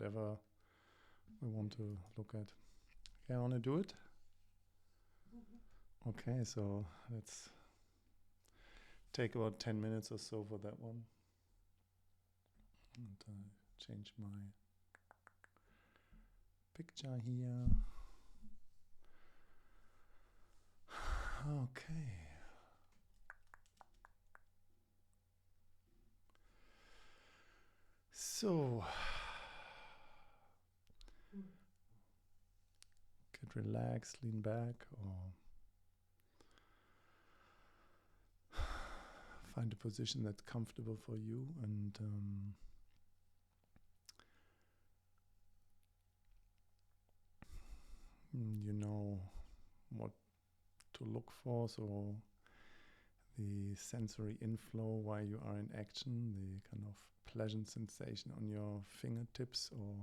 whatever we want to look at. Okay, I want to do it? Okay, so let's take about 10 minutes or so for that one. And change my picture here. Okay. So, get relaxed, lean back, or find a position that's comfortable for you, and you know what to look for, so the sensory inflow while you are in action, the kind of pleasant sensation on your fingertips or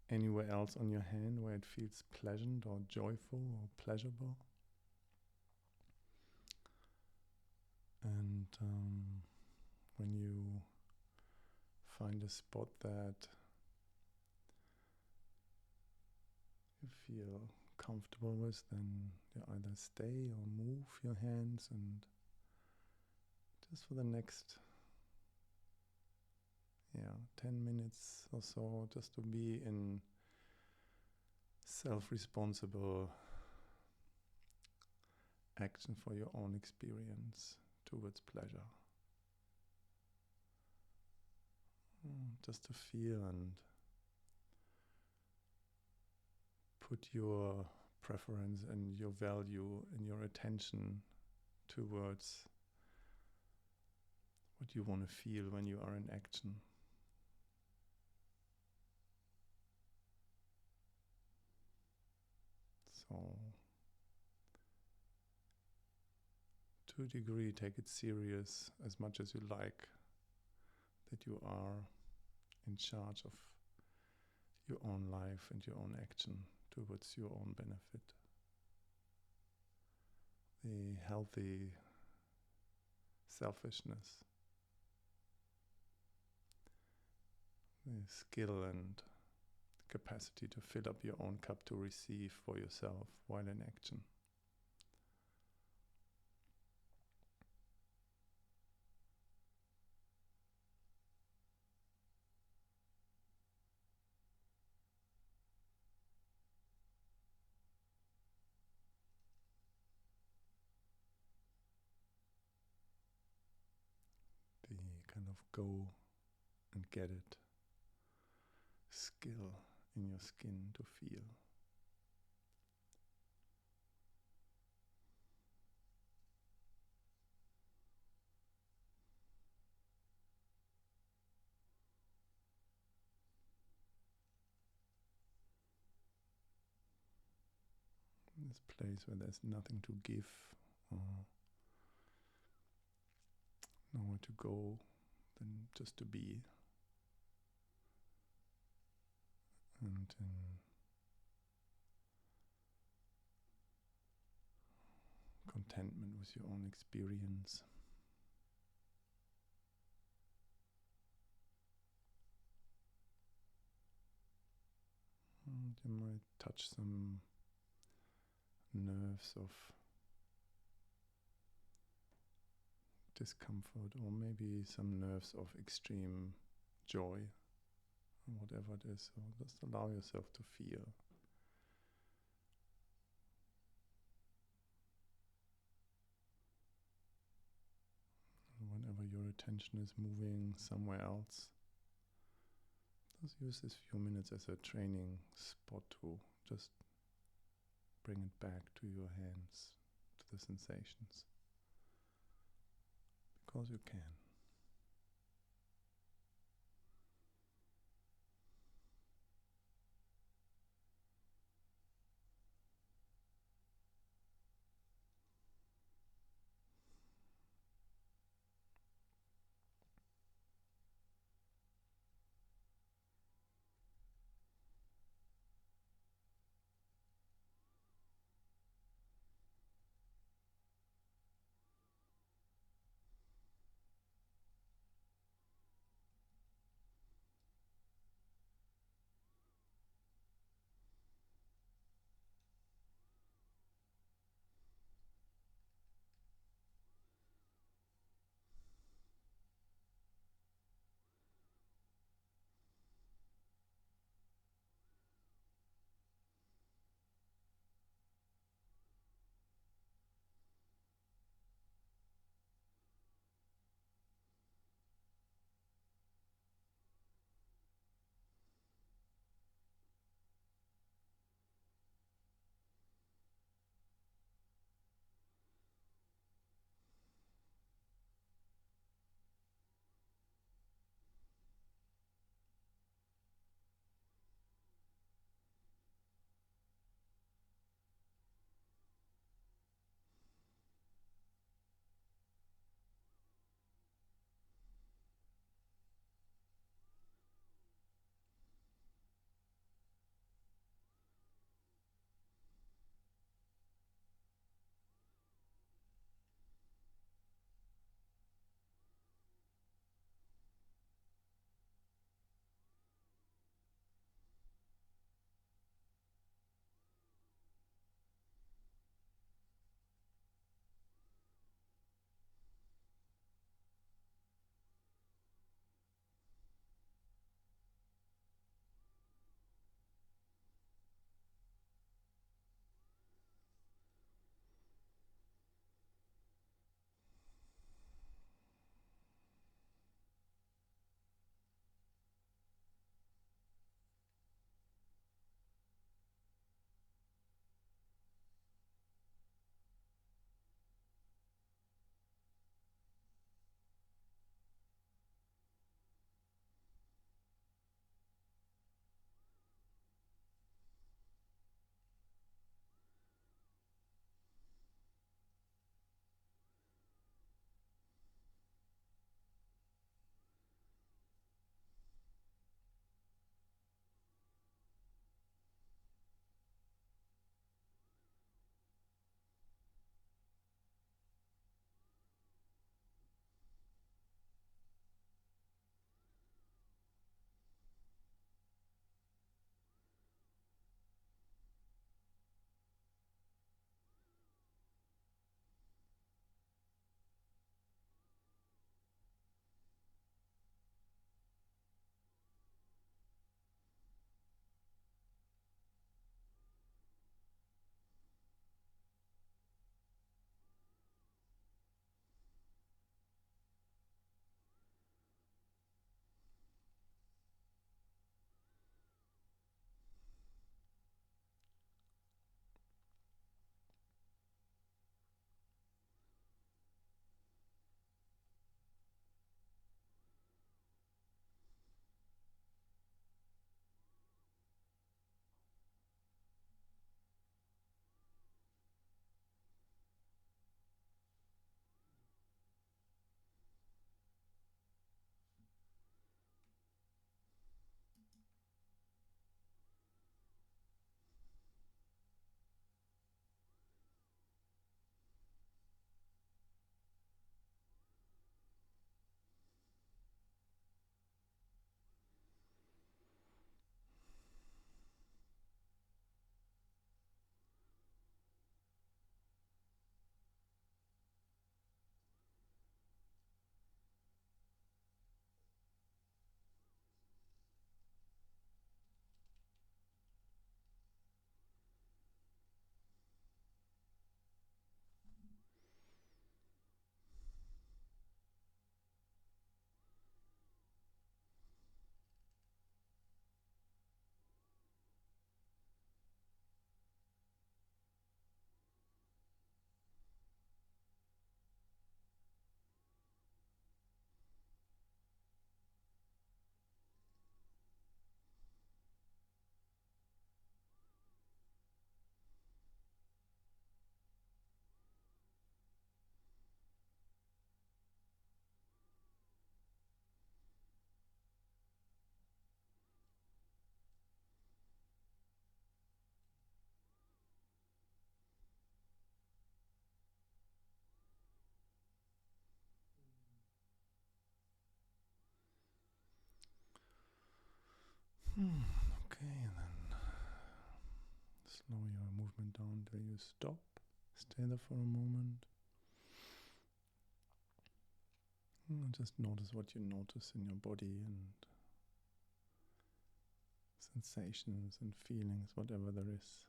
anywhere else on your hand where it feels pleasant or joyful or pleasurable. And when you find a spot that you feel comfortable with, then you either stay or move your hands, and just for the next 10 minutes or so, just to be in self-responsible action for your own experience towards pleasure. Just to feel and put your preference and your value and your attention towards what you want to feel when you are in action. So, to a degree, take it serious as much as you like, that you are in charge of your own life and your own action towards your own benefit. The healthy selfishness, the skill and capacity to fill up your own cup to receive for yourself while in action. The kind of go and get it skill in your skin to feel. This place where there's nothing to give or nowhere to go, than just to be. And in contentment with your own experience. And you might touch some nerves of discomfort, or maybe some nerves of extreme joy, whatever it is. So just allow yourself to feel. And whenever your attention is moving somewhere else, just use this few minutes as a training spot to just bring it back to your hands, to the sensations. Because you can. Okay, and then slow your movement down till you stop. Stay there for a moment. And just notice what you notice in your body and sensations and feelings, whatever there is.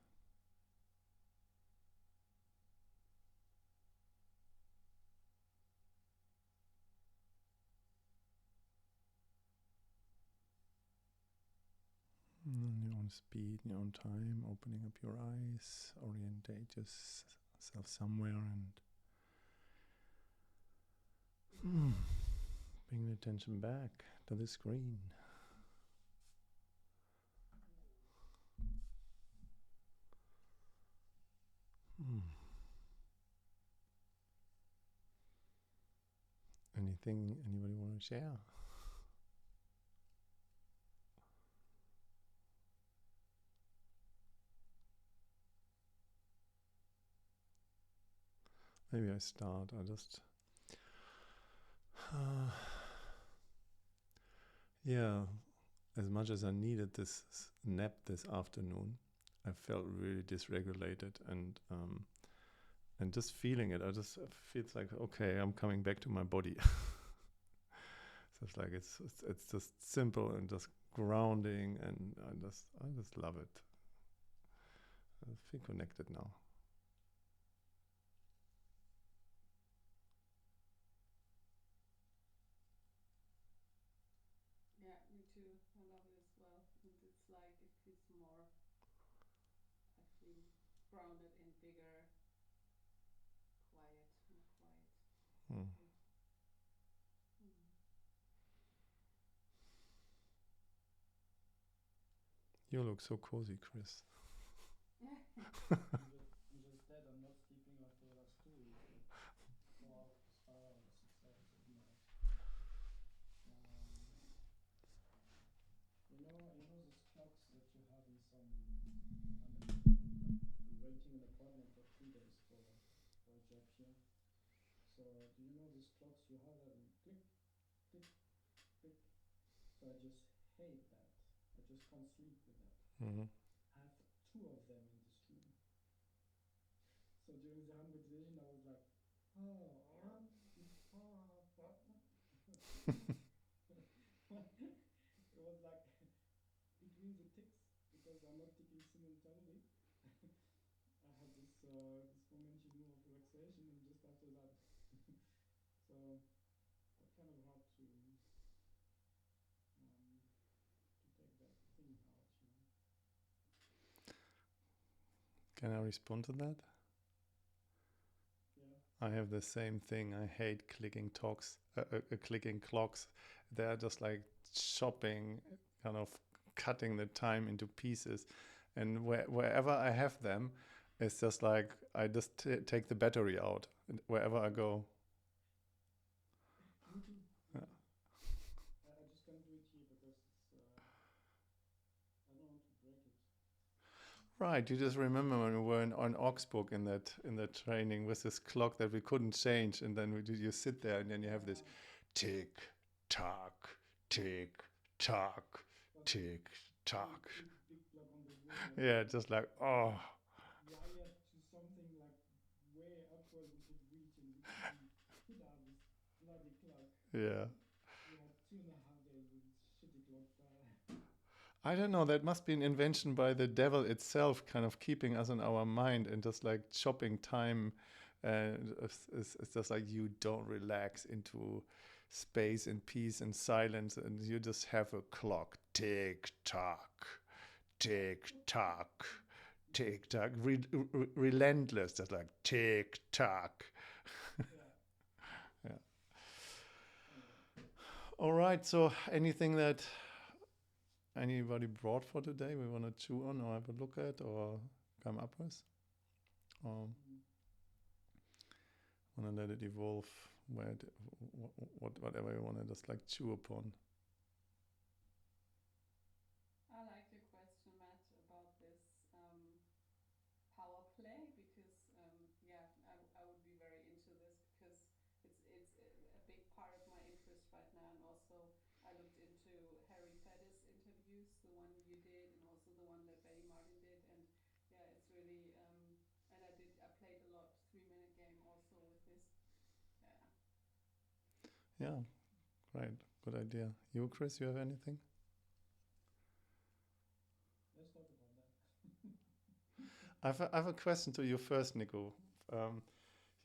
In your own speed, in your own time, opening up your eyes, orientate yourself somewhere and bring the attention back to the screen. Anything anybody want to share? Maybe I start. I just yeah, as much as I needed this nap this afternoon, I felt really dysregulated and just feeling it. I just feels like, okay, I'm coming back to my body. So it's like it's just simple and just grounding, and I just love it. I feel connected now. Yeah, me too. I love it as well. And it's like it feels more, I feel grounded and bigger, quiet, more quiet. Mm. Lovely. Mm. You look so cozy, Chris. I'm just dead. I'm not sleeping like for the last 2 weeks, but 4 hours, 5 hours, 6 hours at night. Um, those clocks that you have in some. I'm renting an apartment for 3 days for a job here. So do you know those clocks you have that click, click, click? So I just hate that. I just can't sleep with that. Mm-hmm. I have two of them in this room. So during the Han meditation, I was like, oh, it was like between the ticks because I'm not ticking simultaneously. I had this moment, of relaxation, and just after that, so quite kind of hard to take that thing out. Can I respond to that? Yeah. I have the same thing. I hate clicking clocks. They're just like chopping, kind of cutting the time into pieces. And wherever I have them, it's just like I just take the battery out wherever I go. Me too. Me Yeah. too. I just can't do it here because I don't want to break it. Right, you just remember when we were on Augsburg in that training with this clock that we couldn't change, and then you sit there, and then you have this Yeah. tick tock, tick tock, But tick big, tock. big, big block on the wall, Yeah, just like like oh wired to something like way up where we could reach, and we could have this bloody clock. yeah. We had 2.5 days with this shitty clock. I don't know. That must be an invention by the devil itself, kind of keeping us in our mind and just like chopping time. And it's just like you don't relax into space and peace and silence, and you just have a clock tick tock, tick tock, tick tock, relentless, just like tick tock. Yeah. Yeah. Anyway. All right. So, anything that anybody brought for today we want to chew on or have a look at or come up with? Or Mm. want to let it evolve whatever you want to just like chew upon? I like your question, Matt, about this power play because yeah, I would be very into this because it's a big part of my interest right now, and also I looked into Harry Faddis interviews, the one Yeah, right. Good idea. You, Chris, you have anything? Let's talk about that. I have a question to you first, Nico. Um,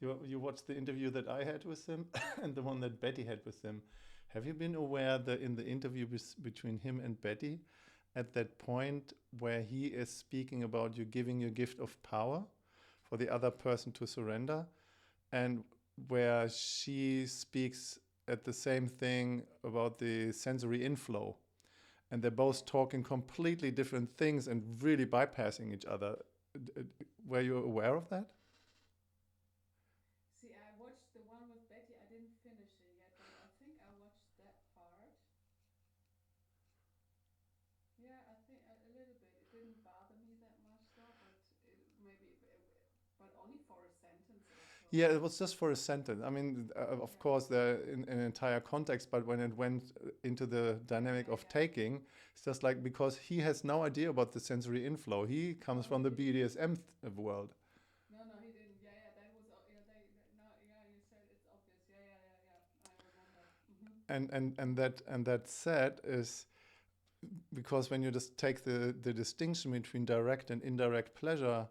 you watched the interview that I had with him and the one that Betty had with him. Have you been aware that in the interview between him and Betty, at that point where he is speaking about you giving your gift of power for the other person to surrender, and where she speaks at the same thing about the sensory inflow, and they're both talking completely different things and really bypassing each other. Were you aware of that? See, I watched the one with Betty. I didn't finish it yet, but I think I watched that part. Yeah, I think a little bit. It didn't bother me that much though, but maybe, but only for a sentence or so. Yeah, it was just for a sentence. I mean, of Yeah. course, there in an entire context, but when it went into the dynamic Yeah, of yeah. taking, it's just like because he has no idea about the sensory inflow. He comes No, from he the didn't. BDSM world. No, no, he didn't. Yeah, yeah, that was. Yeah, no, yeah, you said it's obvious. Yeah, yeah, yeah, yeah. I remember. And that said is because when you just take the distinction between direct and indirect pleasure,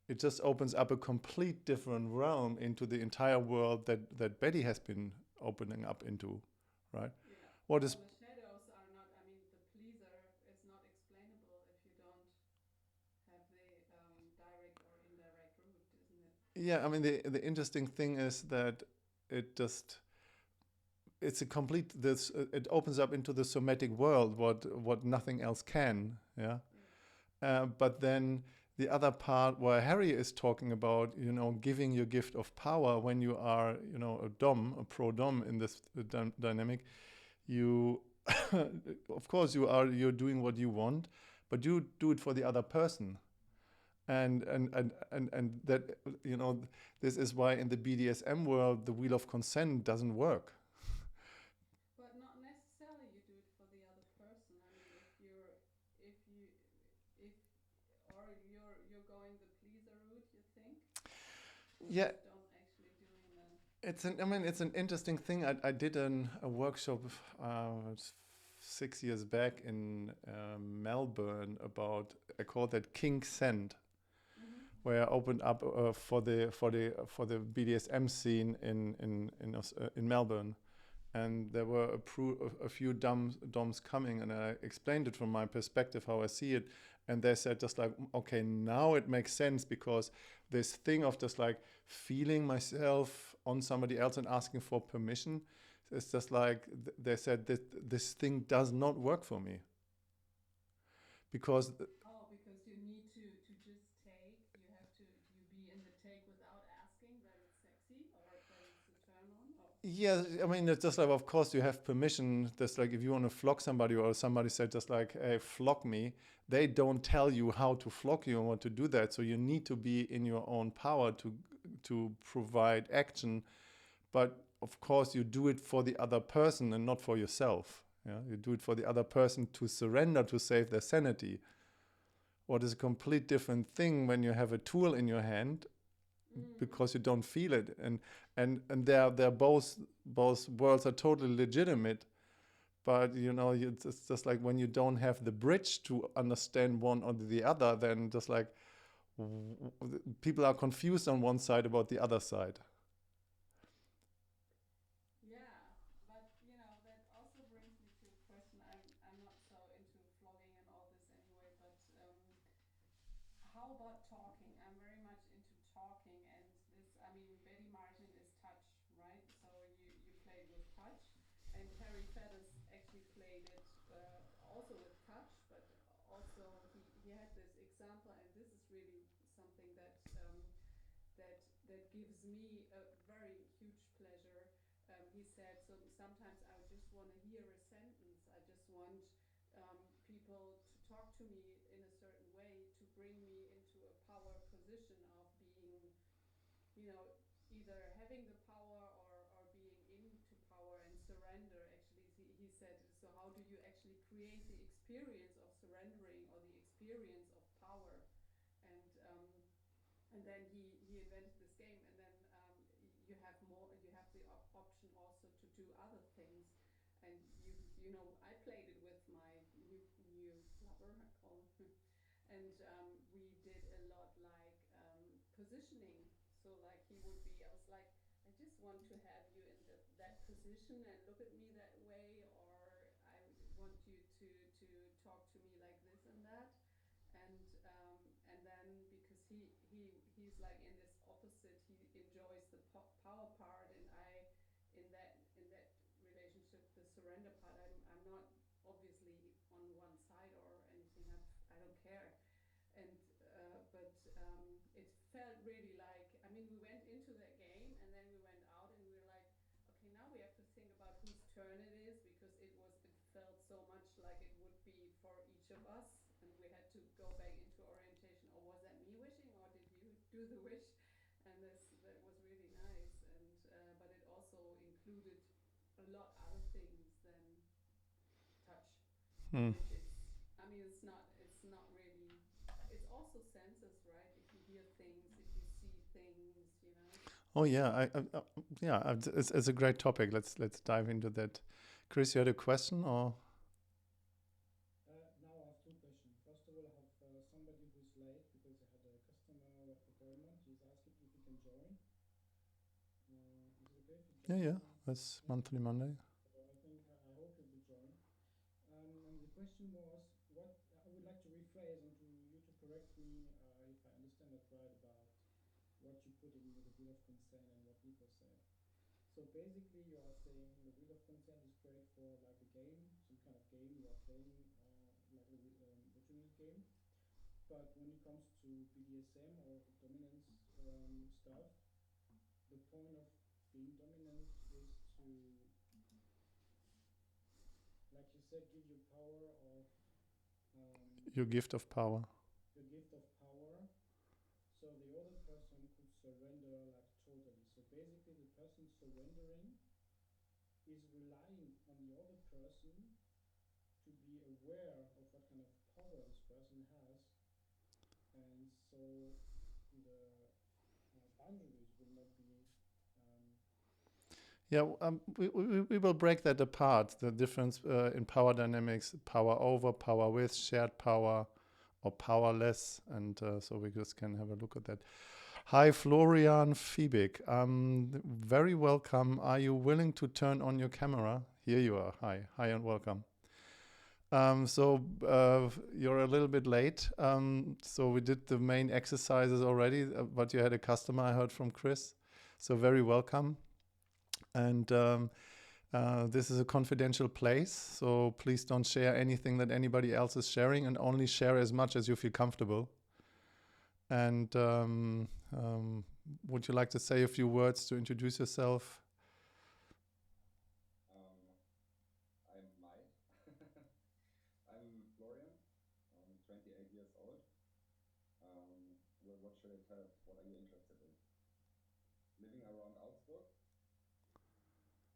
it just opens up a complete different realm into the entire world that Betty has been opening up into, right? Yeah. What is Well, the shadows are not. I mean, the pleaser is not explainable if you don't have the direct or indirect route, isn't it? Yeah, I mean the interesting thing is that it just it's a complete this it opens up into the somatic world what nothing else can, yeah. Yeah. But then the other part where Harry is talking about, giving your gift of power when you are, a pro dom in this dynamic, you, of course, you're doing what you want, but you do it for the other person. And that, this is why in the BDSM world, the wheel of consent doesn't work. But not necessarily you do it for the other person. I mean, if you, if, or you're going the pleaser route, you think, or Yeah, just don't actually doing the. it's an interesting thing. I did a workshop uh, 6 years back in Melbourne about, I call that kink send, Mm-hmm. where I opened up for the BDSM scene in Melbourne, and there were a few DOMs coming, and I explained it from my perspective how I see it, and they said just like, okay, now it makes sense because this thing of just like feeling myself on somebody else and asking for permission, it's just like they said that this thing does not work for me because Oh, because you need to just take. You have to you be in the take without asking that it's sexy or that it's a turn on. Or yeah, I mean, it's just like, of course, you have permission. Just like if you want to flog somebody or somebody said just like, hey, flog me, they don't tell you how to flog you and what to do that. So you need to be in your own power to provide action. But of course, you do it for the other person and not for yourself. Yeah, you do it for the other person to surrender to save their sanity. What is a complete different thing when you have a tool in your hand mm. because you don't feel it, and they're both worlds are totally legitimate, but it's just like when you don't have the bridge to understand one or the other, then just like people are confused on one side about the other side. Yeah, but that also brings me to a question. I'm not so into flogging and all this anyway, but how about talking? I'm very much into talking, and this, I mean, Betty Martin is touch, right? So you played with touch, and Harry Faddis actually played it also with touch, but also he had this example, and this is really something that gives me a very huge pleasure. He said, so sometimes I just want to hear a sentence. I just want people to talk to me in a certain way to bring me into a power position of being, you know, either having the power or being into power and surrender. Actually, he said, so how do you actually create the experience of surrendering or the experience of power? And then he invented this game, and then you have the option also to do other things. And you know, I played it with my new lover, I call him. And we did a lot like positioning. So like he would be, I was like, I just want to have you in that position and look at me that way, or I want you to talk to me like this and that. And then because he's like in this opposite, he enjoys the power part, and I in that relationship the surrender part. I'm not obviously on one side or anything. I don't care. And but it felt really like, I mean, we went into that game and then we went out and we were like, okay, now we have to think about whose turn it is, because it felt so much like it would be for each of us, and we had to go back into orientation. Or was that me wishing, or did you do the wish? And that was really nice. And but it also included a lot other things than touch, Hmm. which is, I mean, it's not really, it's also senses, right? If you hear things, if you see things, you know. Oh yeah, it's a great topic. Let's dive into that. Chris, you had a question, or Now I have two questions. First of all, I have somebody who's late because he had a customer appointment. He's asking if he can join. Is it okay if he yeah, joins? yeah, that's monthly Monday. So I think I hope he will join. And the question was, what I would like to rephrase and to you to correct me if I understand that right about what you put in the wheel of consent and what Nico said. So basically, you are saying the wheel of consent is great for like a game, some kind of game you are playing, like the virtual game. But when it comes to BDSM or dominance stuff, the point of being dominant is to, like you said, give you power of Your gift of power. the gift of power, so the other person could surrender like totally. So basically, the person surrendering is relying on the other person to be aware of what kind of power this person has, and so the boundaries will not be. Yeah, we will break that apart. The difference in power dynamics: power over, power with, shared power, or powerless, and so we just can have a look at that. Hi, Florian Fiebig. Very welcome. Are you willing to turn on your camera? Here you are. Hi, and welcome. So you're a little bit late. So we did the main exercises already, but you had a customer, I heard from Chris. So very welcome. And this is a confidential place, so please don't share anything that anybody else is sharing, and only share as much as you feel comfortable. And would you like to say a few words to introduce yourself? I might. I'm Florian. I'm 28 years old. What should I tell? What are you interested in? Living around Augsburg?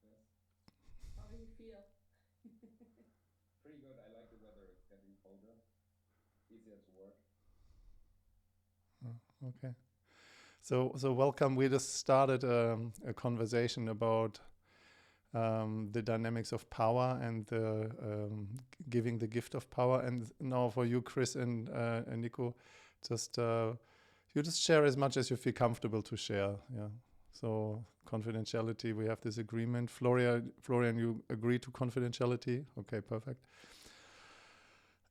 Yes. How do you feel? Pretty good. I like the weather. It's getting colder. Easier to work. Okay. So welcome. We just started a conversation about the dynamics of power and the giving the gift of power. And now for you, Chris and Nico, just you just share as much as you feel comfortable to share. Yeah. So confidentiality, we have this agreement. Florian, you agree to confidentiality? Okay, perfect.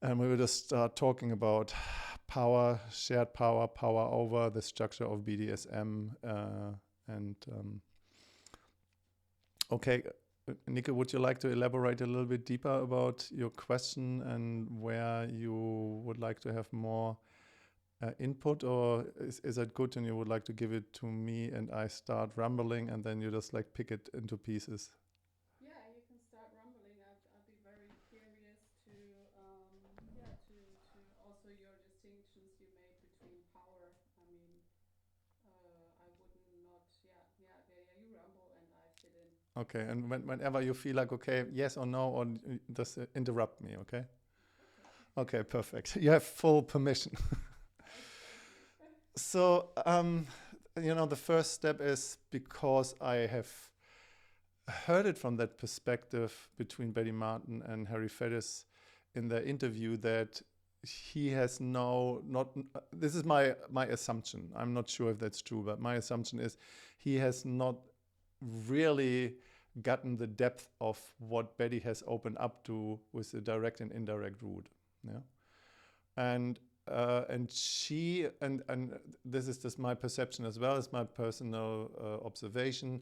And we will just start talking about power, shared power, power over, the structure of BDSM, okay, Nico, would you like to elaborate a little bit deeper about your question and where you would like to have more input, or is that good and you would like to give it to me and I start rambling and then you just like pick it into pieces? Yeah, you can start rumbling. I'd be very curious to to also your distinctions you made between power. I mean, I wouldn't not, you rumble and I fit in. Okay, and whenever you feel like, okay, yes or no, or just interrupt me, okay? Okay. Okay, perfect. You have full permission. Thank you. So, the first step is, because I have heard it from that perspective between Betty Martin and Harry Fedis in their interview, that he has this is my assumption. I'm not sure if that's true, but my assumption is he has not really gotten the depth of what Betty has opened up to with the direct and indirect route. Yeah. And she, and this is just my perception as well as my personal observation,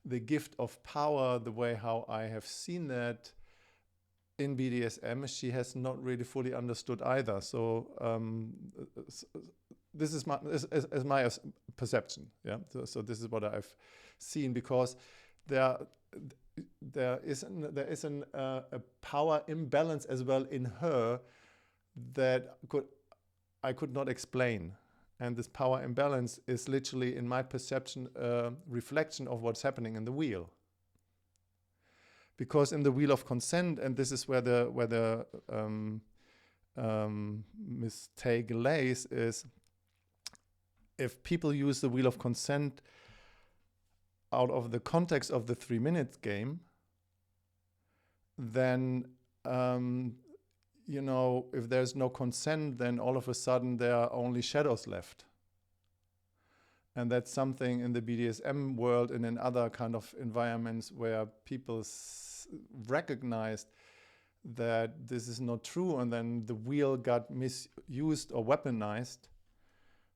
the gift of power, the way how I have seen that in BDSM, she has not really fully understood either. So this is my perception. Yeah. So this is what I've seen, because there is a power imbalance as well in her that I could not explain. And this power imbalance is literally, in my perception, a reflection of what's happening in the wheel. Because in the wheel of consent, and this is where the mistake lays, is if people use the wheel of consent out of the context of the 3-minute game, then if there's no consent, then all of a sudden there are only shadows left. And that's something in the BDSM world and in other kind of environments where people recognized that this is not true, and then the wheel got misused or weaponized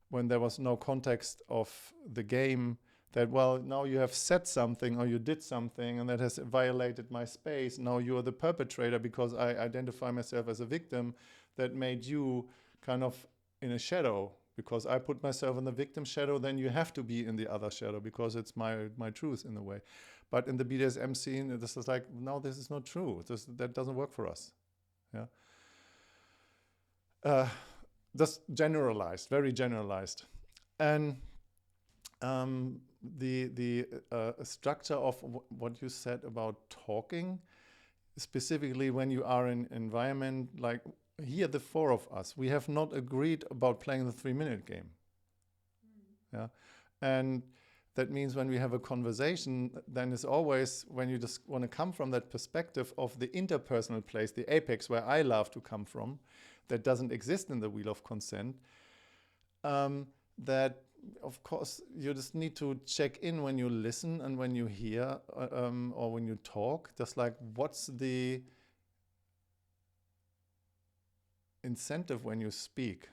when there was no context of the game, that, well, now you have said something or you did something and that has violated my space. Now you're the perpetrator because I identify myself as a victim that made you kind of in a shadow. Because I put myself in the victim shadow, then you have to be in the other shadow because it's my truth in a way. But in the BDSM scene, this is like, no, this is not true. That doesn't work for us. Yeah. Just generalized, very generalized. And the structure of what you said about talking, specifically when you are in an environment like here, the four of us, we have not agreed about playing the 3-minute game. Yeah, and that means when we have a conversation, then it's always when you just want to come from that perspective of the interpersonal place, the apex where I love to come from, that doesn't exist in the wheel of consent. That, of course, you just need to check in when you listen and when you hear or when you talk, just like, what's the incentive when you speak?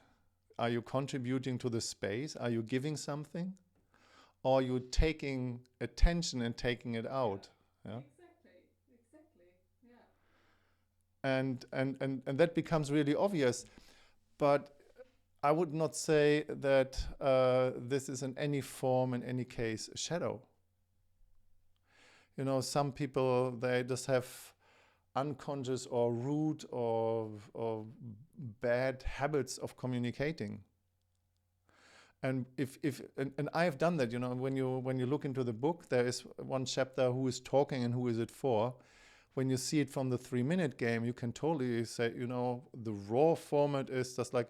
Are you contributing to the space? Are you giving something? Or are you taking attention and taking it out? Yeah. Exactly. Yeah. And that becomes really obvious. But I would not say that this is in any form, in any case, a shadow. Some people, they just have unconscious or rude or bad habits of communicating. And and I have done that, when you look into the book, there is one chapter, who is talking and who is it for. When you see it from the 3-minute game, you can totally say, the raw format is just like,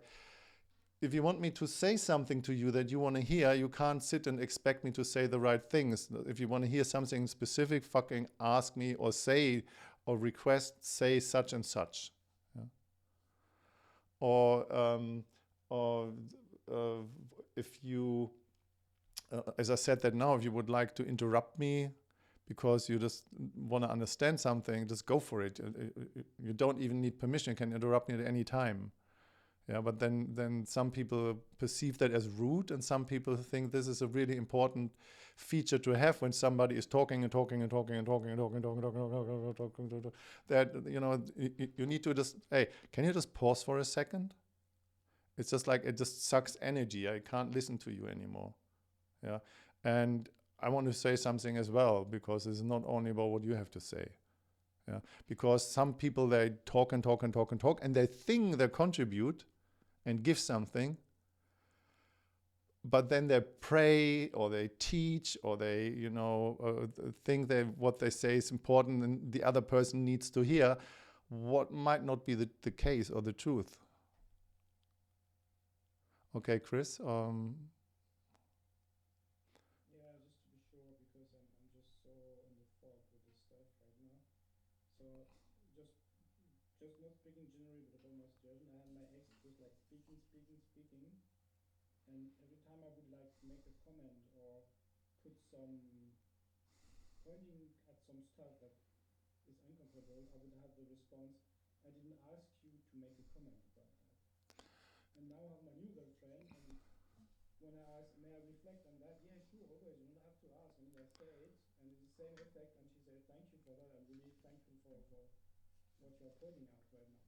if you want me to say something to you that you want to hear, you can't sit and expect me to say the right things. If you want to hear something specific, fucking ask me or say or request, say such and such. Yeah? Or if you, as I said that now, if you would like to interrupt me because you just want to understand something, just go for it. You don't even need permission. You can interrupt me at any time. Yeah, but then some people perceive that as rude, and some people think this is a really important feature to have when somebody is talking and talking and talking and talking and talking and talking and talking. That you need to just, hey, can you just pause for a second? It's just like, it just sucks energy. I can't listen to you anymore. Yeah, and I want to say something as well, because it's not only about what you have to say. Yeah, because some people, they talk and talk and talk and talk, and they think they contribute and give something, but then they pray or they teach or they, think that what they say is important and the other person needs to hear what might not be the case or the truth. Okay, Chris. Yeah, just to be sure, because I'm just so in the thought with this And every time I would like make a comment or put some pointing at some stuff that is uncomfortable, I would have the response, I didn't ask you to make a comment about that. And now I have my new girlfriend, and when I ask, may I reflect on that? Yeah, sure, always. You don't have to ask. And I say it, and it's the same effect. And she said, thank you for that. I'm really thankful for what you're pointing out right now.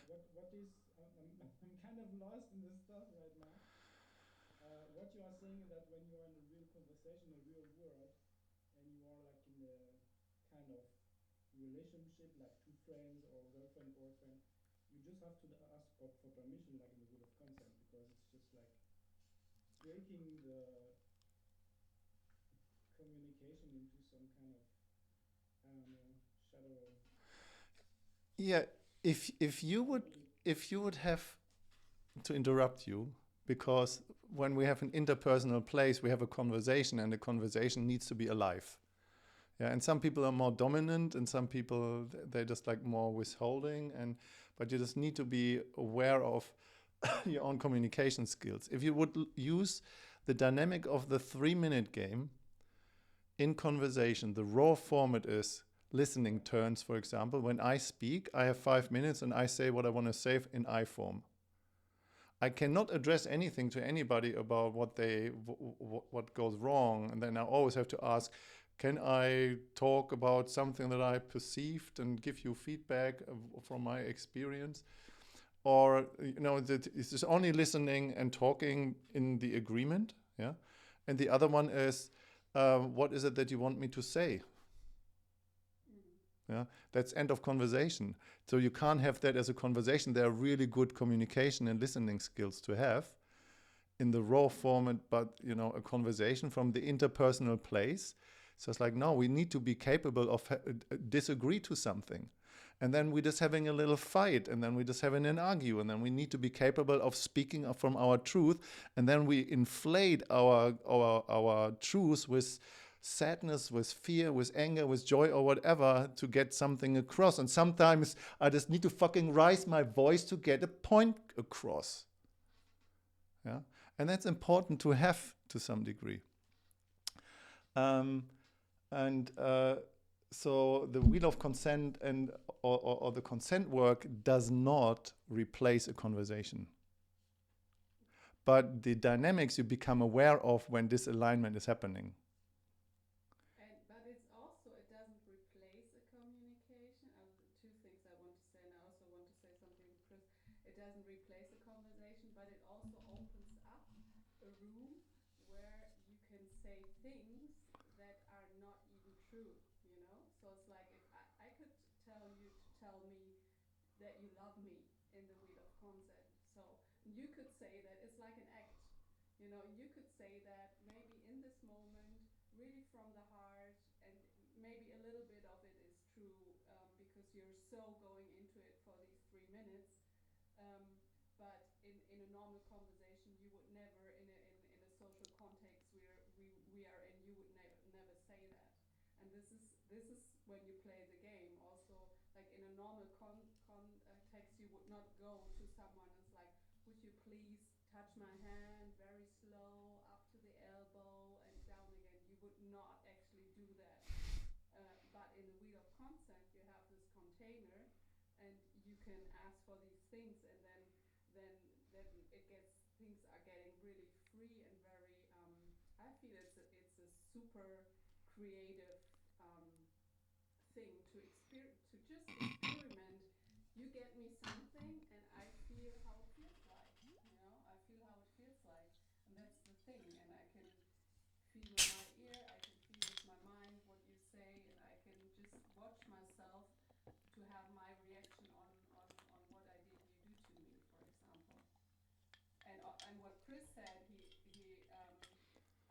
So what is, I'm kind of lost in this stuff right now. What you are saying is that when you are in a real conversation, a real world, and you are like in a kind of relationship, like two friends or girlfriend, boyfriend, you just have to ask for permission, like in the wheel of consent, because it's just like breaking the communication into some kind of, I don't know, shadow. Yeah, if you would have to interrupt you, because when we have an interpersonal place, we have a conversation, and the conversation needs to be alive. Yeah, and some people are more dominant, and some people they just like more withholding, but you just need to be aware of your own communication skills. If you would use the dynamic of the 3-minute game in conversation, the raw format is listening turns, for example. When I speak, I have 5 minutes and I say what I want to say in I form. I cannot address anything to anybody about what goes wrong, and then I always have to ask, can I talk about something that I perceived and give you feedback from my experience? Or, is this only listening and talking in the agreement? Yeah. And the other one is, what is it that you want me to say? Yeah, that's end of conversation. So you can't have that as a conversation. There are really good communication and listening skills to have in the raw format, but a conversation from the interpersonal place. So it's like, no, we need to be capable of disagree to something. And then we're just having a little fight, and then we're just having an argue, and then we need to be capable of speaking from our truth, and then we inflate our truth with sadness, with fear, with anger, with joy, or whatever, to get something across. And sometimes I just need to fucking raise my voice to get a point across. Yeah, and that's important to have to some degree. So the wheel of consent or the consent work does not replace a conversation. But the dynamics you become aware of when this alignment is happening. But it's also, it doesn't replace a communication. Two things I want to say, and I also want to say something to Chris. It doesn't replace a conversation, but it also opens up a room where you can say things that are not even true, you know? So it's like if I could tell you to tell me that you love me in the wheel of consent. So you could say that it's like an act, you know, you could say that maybe in this moment, really from the heart, and maybe a little bit of it is true because you're so going into it for these 3 minutes. Um, but in a normal conversation, you would never, in a social context we are in, you would never say that. And this is when you play the game. Also, like in a normal context, you would not go to someone and it's like, would you please touch my hand very slow up to the elbow and down again? You would not actually do that. But in the wheel of consent, you have this container, and you can ask for these things, and then it gets, things are getting really free and very. I feel it's a super creative thing to just experiment. You get me something, and I feel how it feels like. You know, I feel how it feels like, and that's the thing. And I can feel with my ear, I can feel with my mind what you say, and I can just watch myself to have my reaction on what I did you do to me, for example. And what Chris said,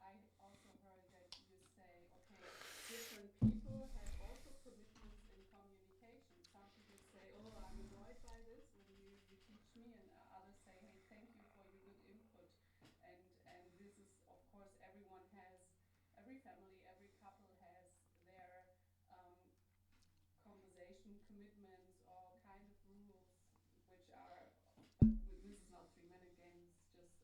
I also heard that you say, okay, different people have also commitments in communication. Some people say, oh, I'm annoyed by this when you teach me, and others say, hey, thank you for your good input. And this is, of course, every family, every couple has their conversation commitments or kind of rules, which are, but this is not 3-minute game. This is just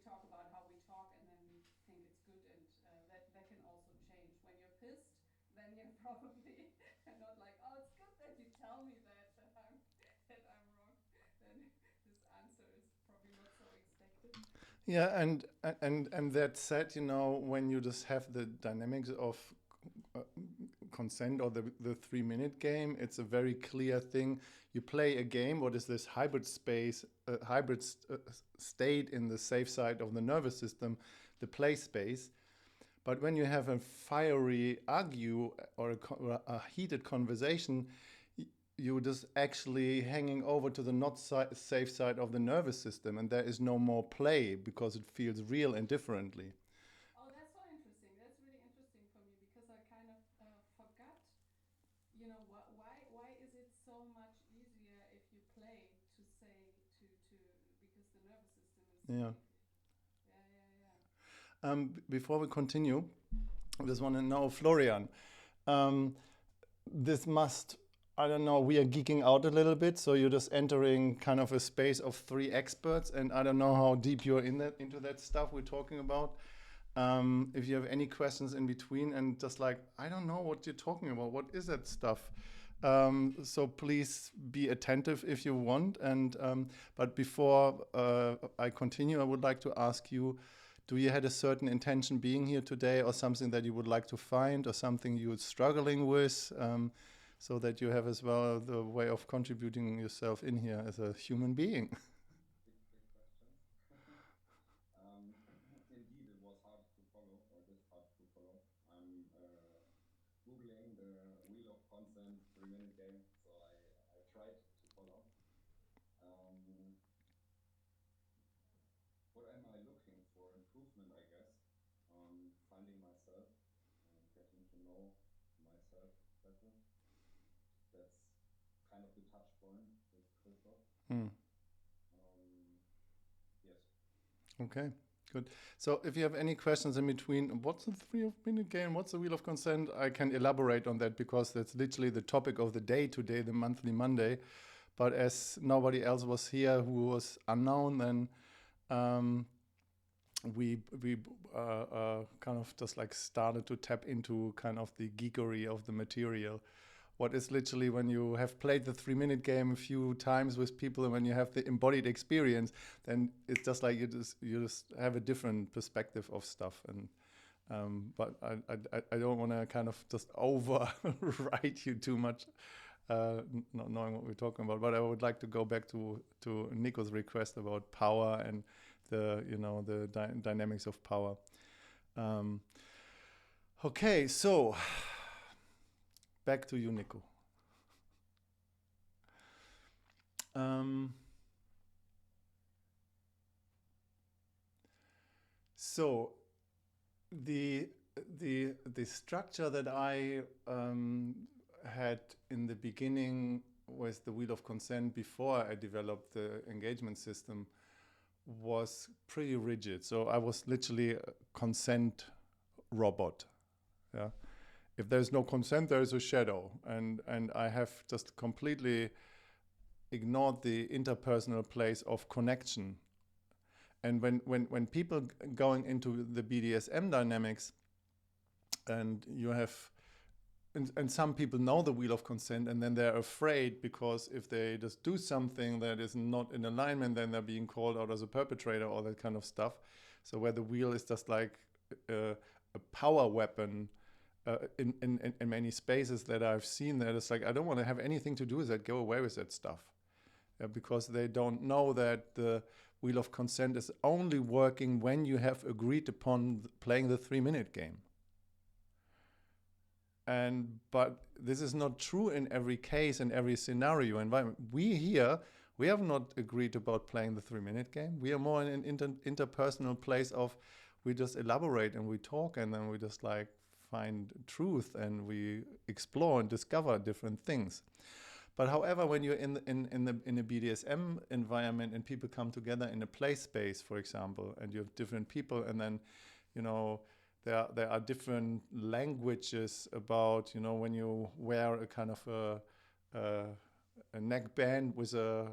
talk about how we talk, and then we think it's good, and that can also change. When you're pissed, then you're probably not like, oh, it's good that you tell me that I'm wrong. Then this answer is probably not so expected. Yeah, and that said, when you just have the dynamics of consent or the 3-minute game, it's a very clear thing. You play a game. What is this hybrid space, state in the safe side of the nervous system, the play space? But when you have a fiery argue or a heated conversation, you're just actually hanging over to the not safe side of the nervous system, and there is no more play because it feels real and differently. Oh, that's so interesting. That's really interesting for me because I kind of forgot. Why is it so much easier if you play to say to because the nervous system is Yeah. safe. Yeah. Before we continue, I just want to know, Florian, this must, I don't know, we are geeking out a little bit, so you're just entering kind of a space of 3 experts, and I don't know how deep you're into that stuff we're talking about. If you have any questions in between and just like, I don't know what you're talking about, what is that stuff? So please be attentive if you want. But before I continue, I would like to ask you, do you had a certain intention being here today, or something that you would like to find, or something you're struggling with, so that you have as well the way of contributing yourself in here as a human being? Big questions. Indeed, it was hard to follow, or it is hard to follow. I'm Googling the Wheel of Consent 3-minute game, so I tried to follow. What am I looking for? Improvement, I guess. Finding myself and getting to know myself better. That's kind of the touch point with Christoph. Yes. Okay, good. So if you have any questions in between, what's the 3-minute game? What's the Wheel of Consent? I can elaborate on that because that's literally the topic of the day today, the monthly Monday. But as nobody else was here who was unknown, then we kind of just like started to tap into kind of the geekery of the material. What is literally when you have played the 3-minute game a few times with people, and when you have the embodied experience, then it's just like you just have a different perspective of stuff. And but I don't want to kind of just overwrite you too much, not knowing what we're talking about. But I would like to go back to Nico's request about power and the dynamics of power. Okay, so back to you, Nico. So the structure that I had in the beginning with the Wheel of Consent before I developed the engagement system was pretty rigid. So I was literally a consent robot. Yeah. If there's no consent, there is a shadow. And I have just completely ignored the interpersonal place of connection. And when people going into the BDSM dynamics, and you have, and some people know the Wheel of Consent, and then they're afraid because if they just do something that is not in alignment, then they're being called out as a perpetrator, all that kind of stuff. So where the wheel is just like a power weapon in many spaces that I've seen, that it's like, I don't want to have anything to do with that, go away with that stuff. Because they don't know that the Wheel of Consent is only working when you have agreed upon playing the 3-minute game. But this is not true in every case, in every scenario environment. We have not agreed about playing the 3-minute game. We are more in an interpersonal place of, we just elaborate and we talk, and then we just like find truth and we explore and discover different things. But however, when you're in a BDSM environment and people come together in a play space, for example, and you have different people, and then, there are different languages about, when you wear a kind of a neck band with a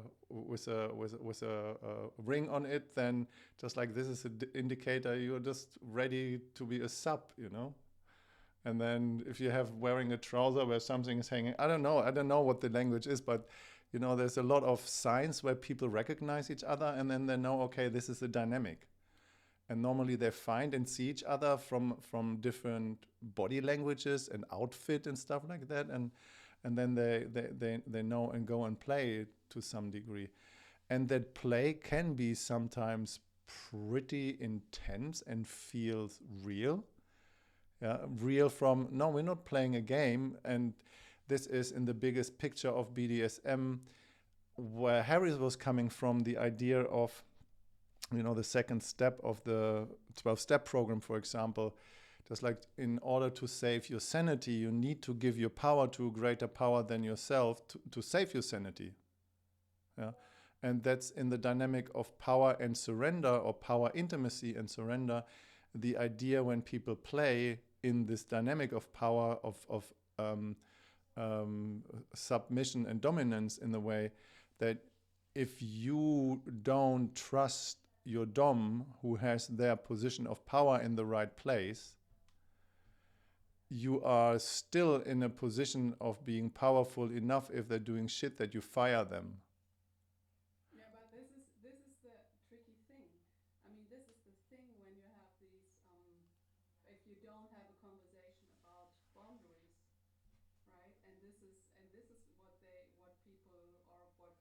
ring on it, then just like this is an indicator you're just ready to be a sub, you know. And then if you have wearing a trouser where something is hanging, I don't know what the language is, but you know, there's a lot of signs where people recognize each other, and then they know, okay, this is a dynamic. And normally they find and see each other from different body languages and outfit and stuff like that, and then they know and go and play to some degree. And that play can be sometimes pretty intense and feels real. Yeah, real from, no, we're not playing a game. And this is in the biggest picture of BDSM, where Harris was coming from, the idea of, you know, the second step of the 12-step program, for example. Just like in order to save your sanity, you need to give your power to a greater power than yourself to save your sanity. Yeah. And that's in the dynamic of power and surrender, or power intimacy and surrender. The idea when people play in this dynamic of power, of submission and dominance, in the way that if you don't trust your dom, who has their position of power in the right place, you are still in a position of being powerful enough, if they're doing shit, that you fire them. Yeah, but this is the tricky thing. I mean, this is the thing when you have these if you don't have a conversation about boundaries, right? And this is what people, or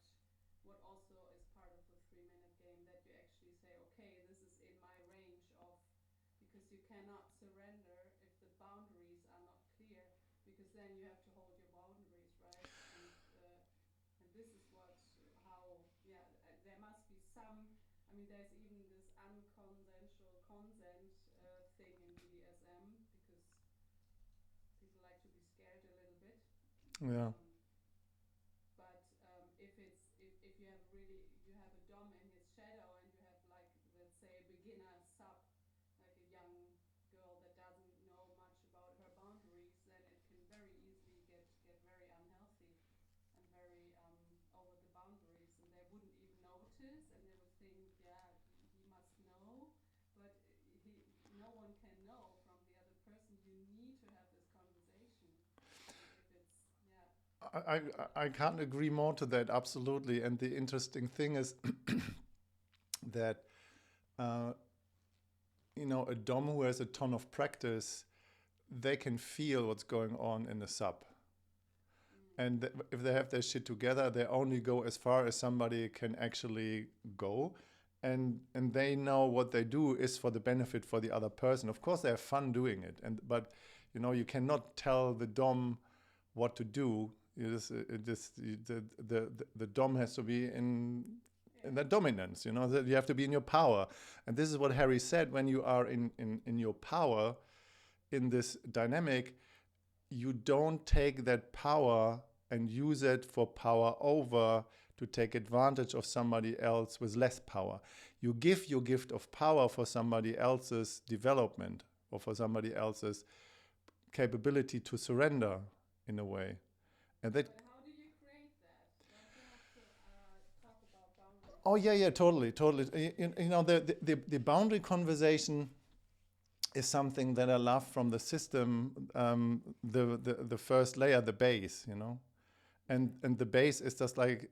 what also is part of the 3-minute game, that you actually say, okay, this is in my range of, because you cannot surrender if the boundaries are not clear, because then you have to hold your boundaries, right? And this is how, yeah, there must be some. I mean, there's even this unconsensual consent thing in BDSM, because people like to be scared a little bit. Yeah. But if you have a dom in his shadow, and you have, like, let's say, a beginner sub, like a young girl that doesn't know much about her boundaries, then it can very easily get very unhealthy and very over the boundaries, and they wouldn't even notice, and they would think, yeah, he must know, but no one can know from the other person. You need to have this conversation, and if it's, yeah. I can't agree more to that, absolutely. And the interesting thing is that, you know, a dom who has a ton of practice, they can feel what's going on in the sub. And if they have their shit together, they only go as far as somebody can actually go. And they know what they do is for the benefit for the other person. Of course, they have fun doing it. But, you know, you cannot tell the dom what to do. The dom has to be in the dominance, you know, that you have to be in your power. And this is what Harry said: when you are in your power, in this dynamic, you don't take that power and use it for power over, to take advantage of somebody else with less power. You give your gift of power for somebody else's development, or for somebody else's capability to surrender, in a way. And that. But how do you create that? Don't you have to talk about boundaries? Oh yeah, totally. You know, the boundary conversation is something that I love from the system. The first layer, the base, you know, and the base is just like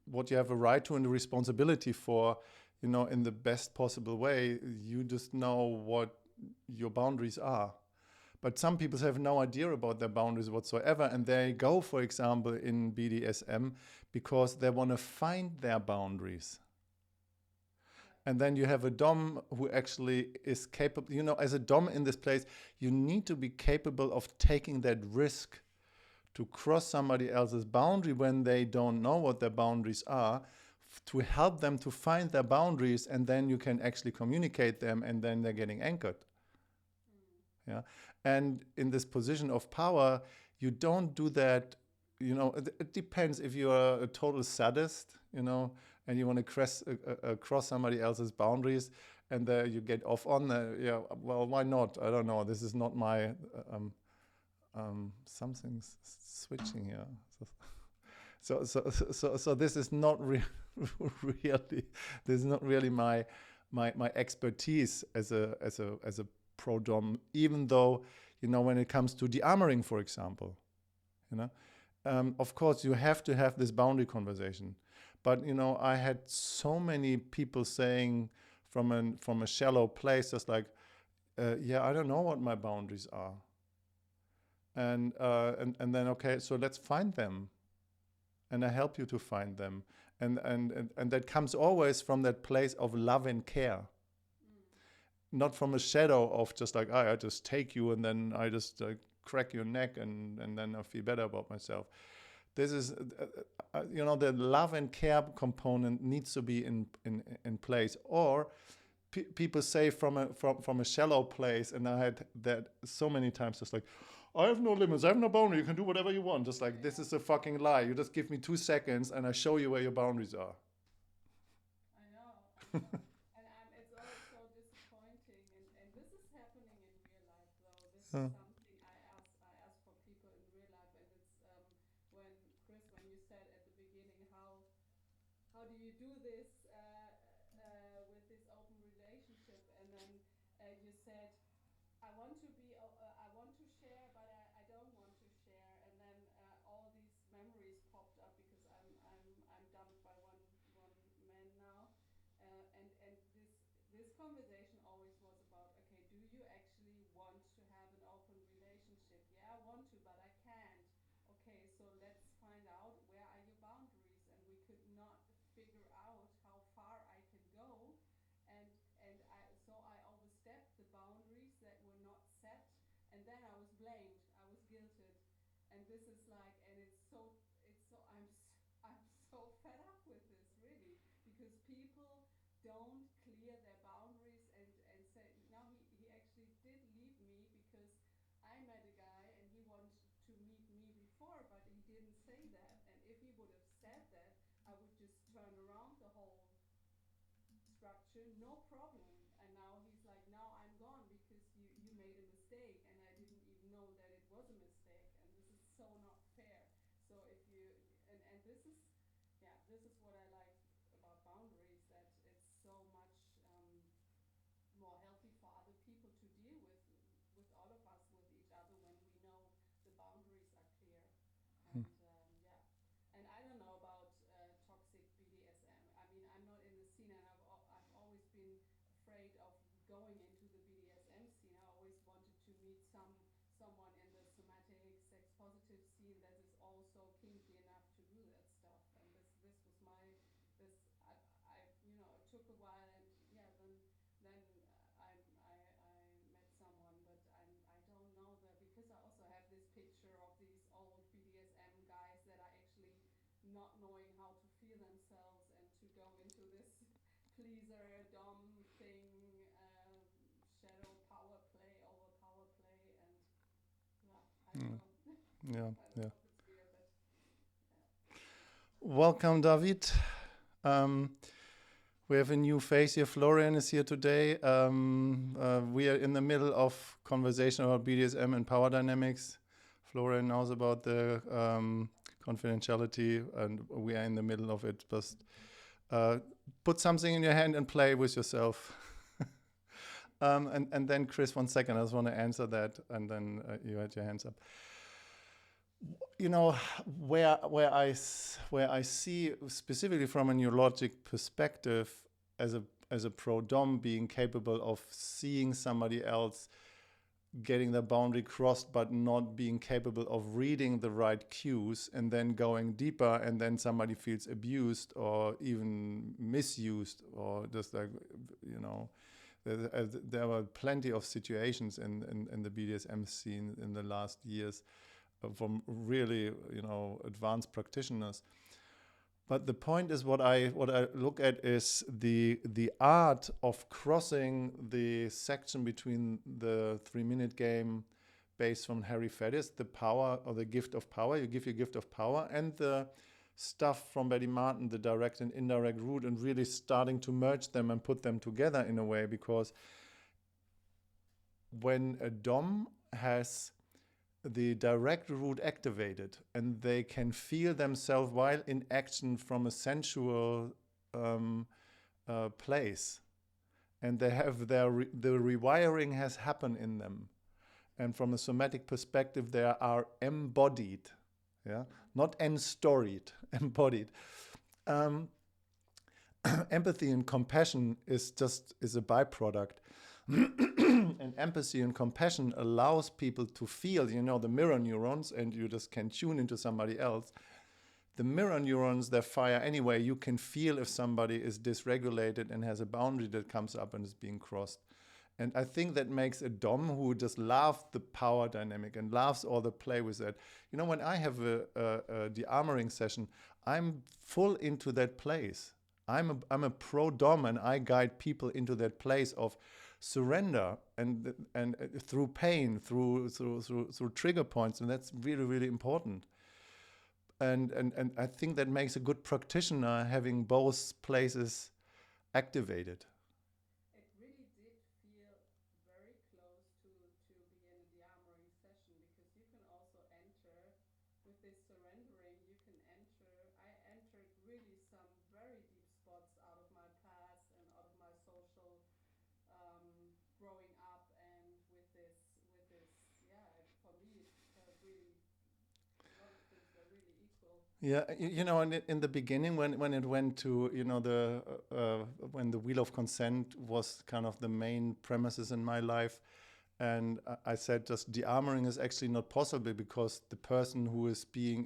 what you have a right to and a responsibility for, you know, in the best possible way. You just know what your boundaries are. But some people have no idea about their boundaries whatsoever, and they go, for example, in BDSM because they want to find their boundaries. And then you have a dom who actually is capable, you know, as a dom in this place, you need to be capable of taking that risk to cross somebody else's boundary when they don't know what their boundaries are, to help them to find their boundaries, and then you can actually communicate them, and then they're getting anchored. Yeah. And in this position of power, you don't do that, you know, it depends if you are a total sadist, you know, and you want to cross somebody else's boundaries, and you get off on yeah, well, why not? I don't know. This is not my, something's switching here. So this is not really, this is not really my expertise as a pro dom, even though, you know, when it comes to de-armoring, for example, you know, of course you have to have this boundary conversation. But, you know, I had so many people saying from a shallow place, just like, yeah, I don't know what my boundaries are. And then, okay, so let's find them. And I help you to find them. And that comes always from that place of love and care. Not from a shadow of just like, I just take you and then I just crack your neck and then I feel better about myself. This is, you know, the love and care component needs to be in place. Or people say from a shallow place, and I had that so many times, just like, I have no limits, I have no boundary, you can do whatever you want. Just like, this is a fucking lie. You just give me 2 seconds and I show you where your boundaries are. I know. And it's always so disappointing. And this is happening in real life, though. This is something I ask for people in real life. And it's when, Chris, when you said at the beginning, how do you do this with this open relationship? And then you said, I want to share, but I don't want to share. And then all these memories popped up because I'm dumped by one man now. And this conversation always was about, okay, do you actually want to have an open relationship? Yeah, I want to, but I can't. Okay, so let's find out, where are your boundaries? And we could not figure out how far I can go. And I overstepped the boundaries that were not set, and then I was blamed. I was guilted. And this is like, and I'm so fed up with this, really, because people don't clear their boundaries and say, no, he actually did leave me because I met a guy and he wanted to meet me before, but he didn't say that. And if he would have said that, I would just turn around the whole structure, no problem. And now he's like, now I'm gone because you made a mistake, and I didn't even know that it was a mistake. And this is so not fair. So if you, and this is, yeah, this is what I like about boundaries, that it's so much more healthy for other people to deal with all of us, with each other, when we know the boundaries are clear. And yeah, and I don't know about toxic BDSM. I mean, I'm not in the scene, and I've always been afraid of going into the BDSM scene. I always wanted to meet someone in the somatic sex positive scene that is also kinky enough to do that stuff. And this was my this I you know, it took a while, and yeah, then I met someone, but I don't know that, because I also have this picture of these old BDSM guys that are actually not knowing how to feel themselves, and to go into this pleaser dom thing, shadow power play, over power play. And yeah, I don't know. Yeah, I don't yeah. know if it's weird, but yeah. Welcome, David. We have a new face here. Florian is here today. We are in the middle of conversation about BDSM and power dynamics. Florian knows about the confidentiality, and we are in the middle of it. Just put something in your hand and play with yourself. And then, Chris, 1 second. I just want to answer that, and then you had your hands up. You know, where I see, specifically from a neurologic perspective, as a pro dom, being capable of seeing somebody else getting the boundary crossed, but not being capable of reading the right cues, and then going deeper, and then somebody feels abused or even misused, or just like, you know, there were plenty of situations in the BDSM scene in the last years, from really, you know, advanced practitioners. But the point is, what I look at is the art of crossing the section between the 3-minute game based from Harry Fettis, the power, or the gift of power. You give your gift of power, and the stuff from Betty Martin, the direct and indirect route, and really starting to merge them and put them together in a way. Because when a dom has the direct route activated, and they can feel themselves while in action from a sensual place, and they have the rewiring has happened in them, and from a somatic perspective they are embodied, yeah, not enstoried, embodied. Empathy and compassion is a byproduct. And empathy and compassion allows people to feel, the mirror neurons, and you just can tune into somebody else. The mirror neurons, they fire anyway. You can feel if somebody is dysregulated and has a boundary that comes up and is being crossed. And I think that makes a Dom who just loves the power dynamic and loves all the play with that. When I have a de-armoring session, I'm full into that place. I'm a pro-Dom, and I guide people into that place of surrender and through pain, through trigger points, and that's really, really important. And I think that makes a good practitioner having both places activated. It really did feel very close to be in a de-armoring session, because you can also enter with this surrendering. You can enter. I entered really some very deep spots out of my past and out of my social growing up, and with this, yeah. For me, it felt really. A lot of things were really equal. Yeah, in the beginning, when it went to, when the Wheel of Consent was kind of the main premises in my life, and I said just de-armoring is actually not possible, because the person who is being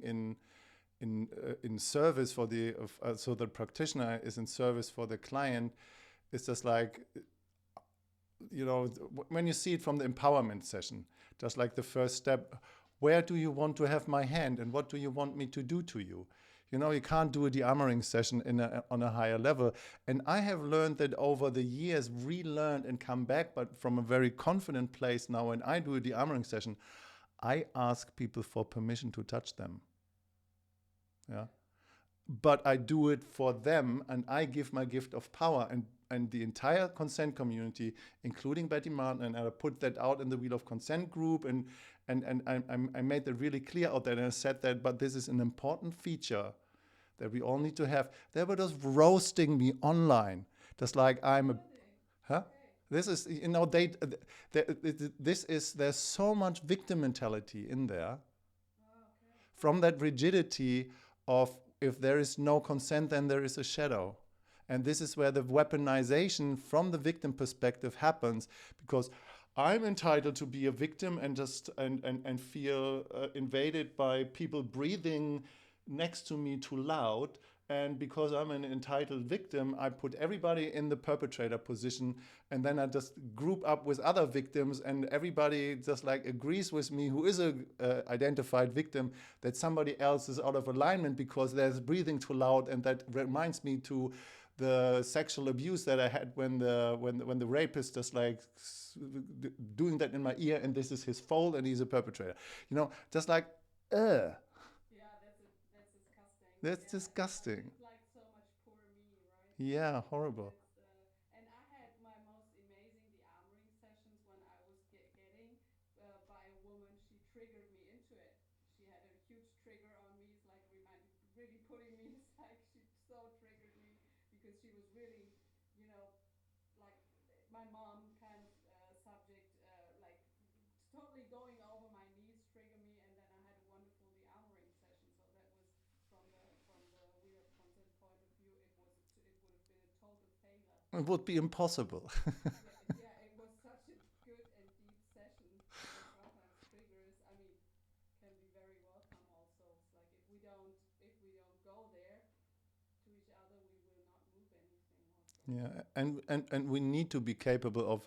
in service for so the practitioner is in service for the client, is just like, when you see it from the empowerment session, just like the first step, where do you want to have my hand and what do you want me to do to you? You can't do a de-armoring session on a higher level. And I have learned that over the years, relearned and come back, but from a very confident place now. When I do a de-armoring session, I ask people for permission to touch them. Yeah. But I do it for them, and I give my gift of power, and the entire consent community, including Betty Martin, and I put that out in the Wheel of Consent group, and I made that really clear out there, and I said that, but this is an important feature that we all need to have. They were just roasting me online, just like I'm a, huh? Okay. This is, there's so much victim mentality in there, Okay. from that rigidity of, if there is no consent, then there is a shadow. And this is where the weaponization from the victim perspective happens, because I'm entitled to be a victim and just and feel invaded by people breathing next to me too loud. And because I'm an entitled victim, I put everybody in the perpetrator position, and then I just group up with other victims, and everybody just like agrees with me, who is a identified victim, that somebody else is out of alignment because there's breathing too loud, and that reminds me to the sexual abuse that I had when the rapist just like doing that in my ear, and this is his fault, and he's a perpetrator. Just like, Yeah, that's disgusting. that's Yeah, disgusting. it's like so much poor me, right? Yeah, horrible. And I had my most amazing de-armoring sessions when I was getting by a woman. She triggered me into it. She had a huge trigger on me. It's like really putting me. It's like she so triggered me, because she was really, like my mom kind of subject, like totally going over my knees, trigger me, and then I had a wonderful de-armoring session. So that was from the Wheel of Consent point of view, it would have been a total failure. It would be impossible. Yeah, it was such a good and deep session, because sometimes triggers, I mean, can be very welcome also. It's like if we don't go there to each other, we will not move anything also. Yeah, and we need to be capable of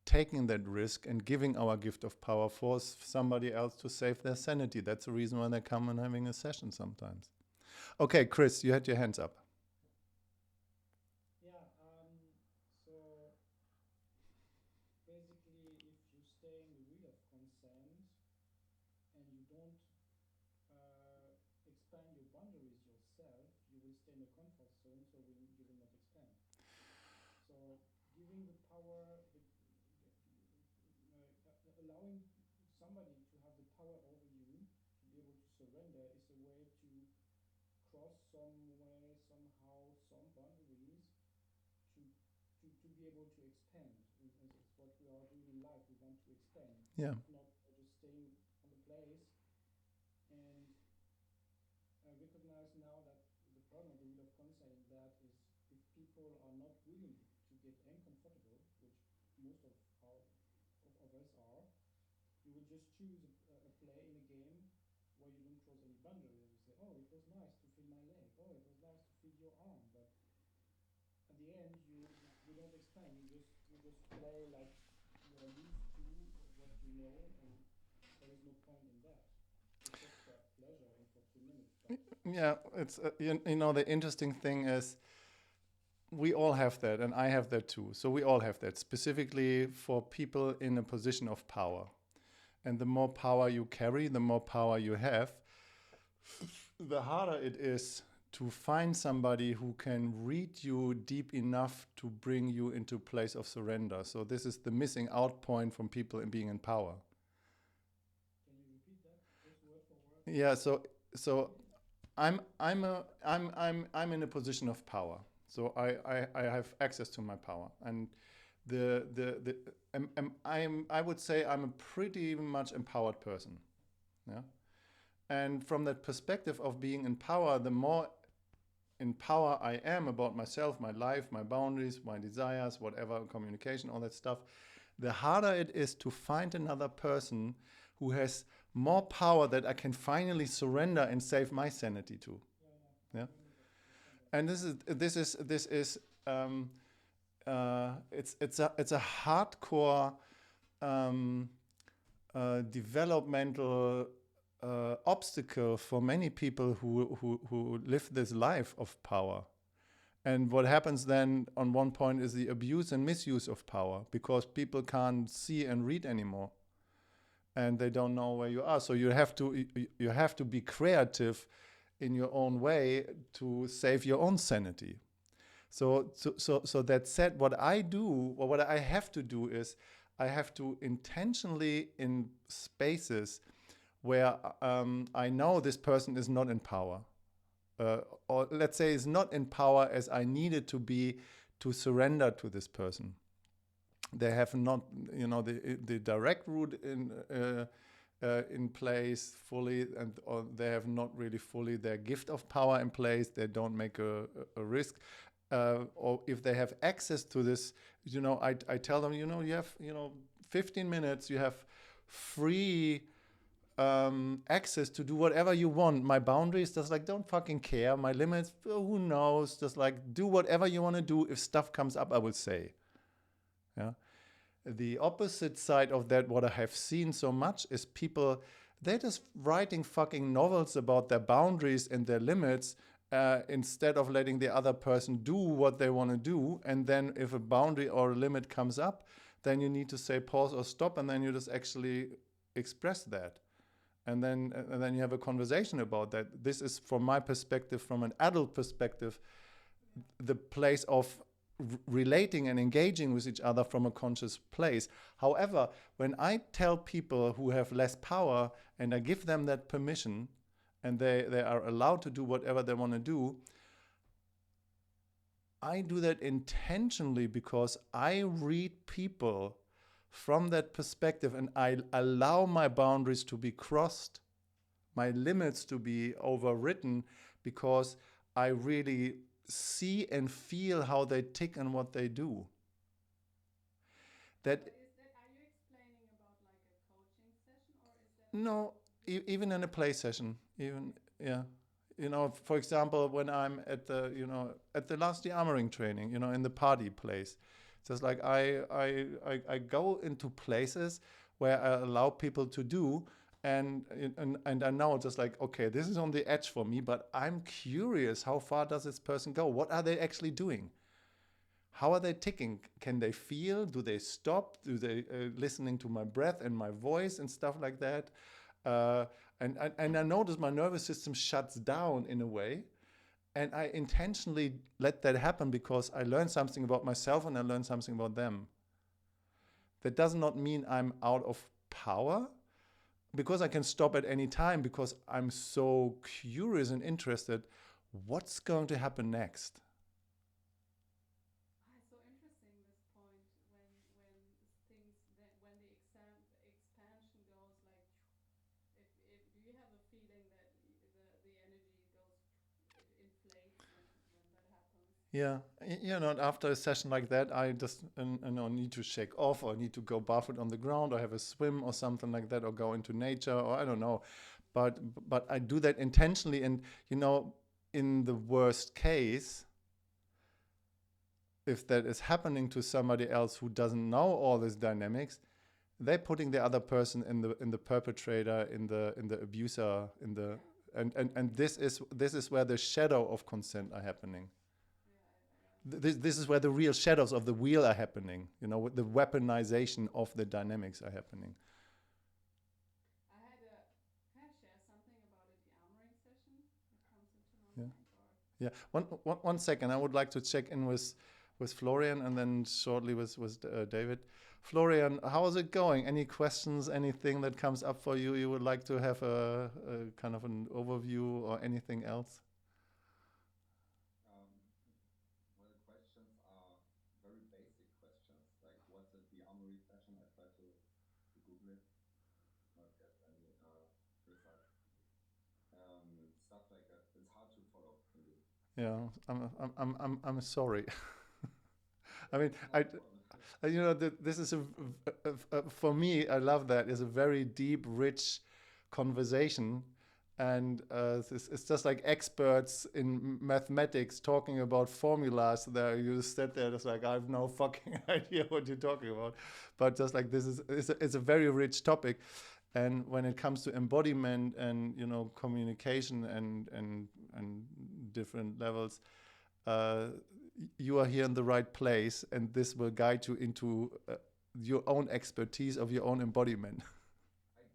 taking that risk and giving our gift of power for somebody else to save their sanity. That's the reason why they come and having a session sometimes. Okay, Chris, you had your hands up. Yeah, so basically, if you stay in the wheel of consent and you don't expand your boundaries yourself, you will stay in the comfort zone, so you will not expand. So giving the power, allowing somebody to have the power some way, somehow, some boundaries to to be able to expand. And it's what we are doing in life. We want to expand, Yeah. not just staying on the place. And I recognize now that the problem of the wheel of consent in that is if people are not willing to get uncomfortable, which most of us are, you would just choose a play in a game where you don't cross any boundaries. You say, oh, it was nice to feel my leg. Oh, it was nice to feel your arm. But at the end, you don't expand. You just play like you are used to what you know, and there is no point in that. It's just for pleasure and for 2 minutes. But Yeah, it's you know, the interesting thing is we all have that, and I have that too. So we all have that, specifically for people in a position of power. And the more power you carry, the more power you have, the harder it is to find somebody who can read you deep enough to bring you into a place of surrender. So this is the missing out point from people in being in power. can you repeat that just word for word? Yeah, so I'm in a position of power. So I have access to my power, and I would say I'm a pretty much empowered person. Yeah. And from that perspective of being in power, the more in power I am about myself, my life, my boundaries, my desires, whatever, communication, all that stuff, the harder it is to find another person who has more power that I can finally surrender and save my sanity to. Yeah, Yeah. I remember that. And this is it's a hardcore developmental obstacle for many people who live this life of power. And what happens then on one point is the abuse and misuse of power, because people can't see and read anymore, and they don't know where you are. So you have to be creative in your own way to save your own sanity. So that said, what I do, or what I have to do, is I have to intentionally, in spaces where I know this person is not in power, or let's say is not in power as I needed to be to surrender to this person. They have not, the direct route in place fully, or they have not really fully their gift of power in place. They don't make a risk. Or if they have access to this, I tell them, you have, 15 minutes, you have free access to do whatever you want. My boundaries, just like, don't fucking care. My limits, who knows? Just like, do whatever you want to do. If stuff comes up, I will say. Yeah. The opposite side of that, what I have seen so much, is people, they're just writing fucking novels about their boundaries and their limits, instead of letting the other person do what they want to do. And then if a boundary or a limit comes up, then you need to say pause or stop, and then you just actually express that. And then you have a conversation about that. This is, from my perspective, from an adult perspective, the place of relating and engaging with each other from a conscious place. However, when I tell people who have less power and I give them that permission, and they are allowed to do whatever they want to do, I do that intentionally because I read people from that perspective, and I allow my boundaries to be crossed, my limits to be overwritten, because I really see and feel how they tick and what they do. That But are you explaining about like a coaching session, or is that no, even in a play session, even yeah. For example, when I'm at the last de-armoring training, in the party place, just like I go into places where I allow people to do, and I know, just like, okay, this is on the edge for me, but I'm curious, how far does this person go? What are they actually doing? How are they ticking? Can they feel? Do they stop? Do they listening to my breath and my voice and stuff like that? And I notice my nervous system shuts down in a way, and I intentionally let that happen because I learn something about myself and I learn something about them. That does not mean I'm out of power, because I can stop at any time, because I'm so curious and interested. what's going to happen next? Ah, it's so interesting this point when things that when the expansion goes like, if do you have a feeling that the energy goes, it inflates when that happens? Yeah, you know, after a session like that, I just need to shake off, or need to go barefoot on the ground, or have a swim, or something like that, or go into nature, or I don't know. But I do that intentionally, and you know, in the worst case, if that is happening to somebody else who doesn't know all these dynamics, they're putting the other person in the perpetrator, in the abuser, in the and this is where the shadow of consent are happening. This is where the real shadows of the wheel are happening. You know, the weaponization of the dynamics are happening. I had a Can I share something about a de-armoring session that comes into my Yeah. mind? Or Yeah. One second. I would like to check in with Florian, and then shortly with David. Florian, how is it going? Any questions? Anything that comes up for you? You would like to have a kind of an overview or anything else? Well, the questions are very basic questions, like what's a de-armory session? I tried to Google it, not get any results. Stuff like that. It's hard to follow, indeed. Yeah, I'm sorry. I mean, No problem. you know, this is for me, I love that. It's a very deep, rich conversation, and it's just like experts in mathematics talking about formulas. There, you sit there, it's like I have no fucking idea what you're talking about, but just like this is it's a very rich topic, and when it comes to embodiment and you know communication and different levels. Uh, you are here in the right place, and this will guide you into your own expertise of your own embodiment.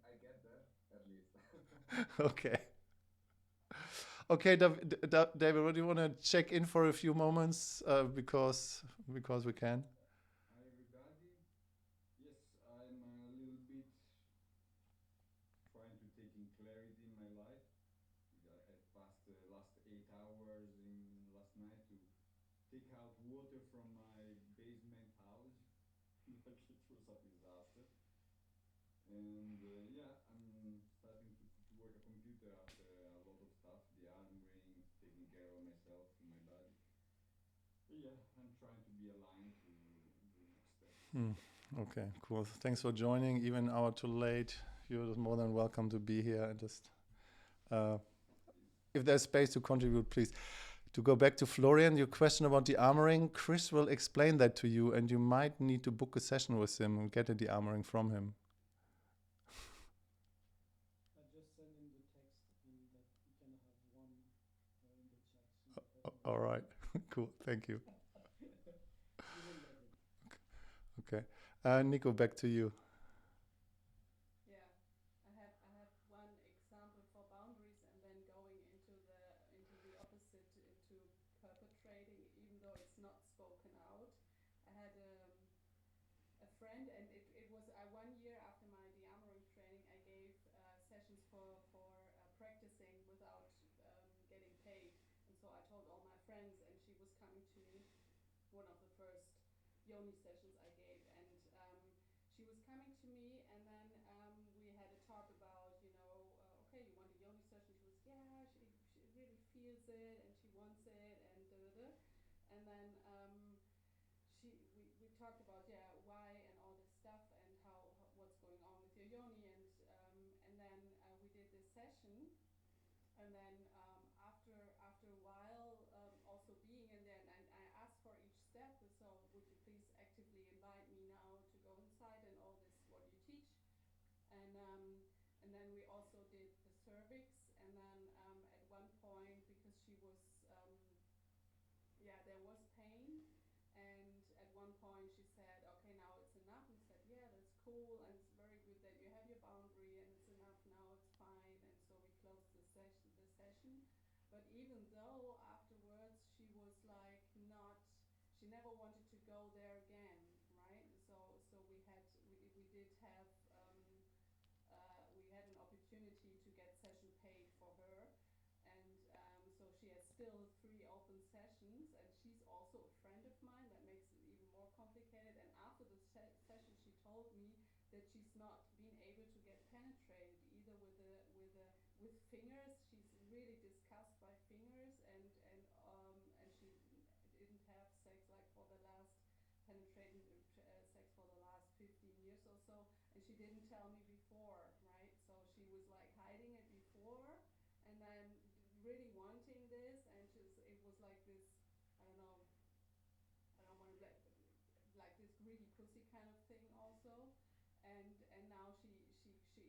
I get that, at least. Okay. Okay, David, what do you want to check in for a few moments because we can? Hi everybody. Yes, I'm a little bit trying to take in clarity in my life. I've passed the last 8 hours in last night to take out water from my basement house. Like it was a disaster. And yeah, I'm starting to work a computer after a lot of stuff, the armoring, taking care of myself and my body. But yeah, I'm trying to be aligned to the next steps. Okay, cool. Thanks for joining. Even an hour too late. You're more than welcome to be here. And just if there's space to contribute, please. To go back to Florian, your question about the armoring, Chris will explain that to you, and you might need to book a session with him and get a de-armoring from him. I just send him the text and that we can have one in the chat. All right, cool. Thank you. You will love it. Okay, Nico, back to you. yeah, I have one example for boundaries, and then going into the opposite, into perpetrating, even though it's not spoken out. I had a friend, and it was 1 year after my de-armoring training, I gave sessions for practicing without getting paid. And so I told all my friends, and she was coming to me, one of the first yoni sessions I gave, and she was coming to me, and then we had a talk about, okay, you want a yoni session? She was, yeah, she really feels it, and she wants it, and da da da. And then we talked about, yeah, why and all this stuff, and how what's going on with your yoni, and then we did this session, and then after a while, also being in there, and I asked for each step, so would you please actively invite me now to go inside and all this what you teach, and then we also did the cervix, and then at one point, because she was yeah, there was pain. And at one point she said, okay, now it's enough. And I said, yeah, that's cool. And it's very good that you have your boundary, and it's enough now, it's fine. And so we closed the session. But even though afterwards she was like not, she never wanted to go there again, right? So we did have, we had an opportunity to get session paid for her, and so she has still 3 open sessions, and she's also a friend of mine. That makes it even more complicated. And after the session, she told me that she's not been able to get penetrated either with fingers. She's really disgusted by fingers, and she didn't have sex like for the last penetrating sex for the last 15 years or so, and she didn't tell me before, right? So she was like hiding it before, and then really wanting this, and it was like this, I don't know, I don't want to like this greedy pussy kind of thing also. And now she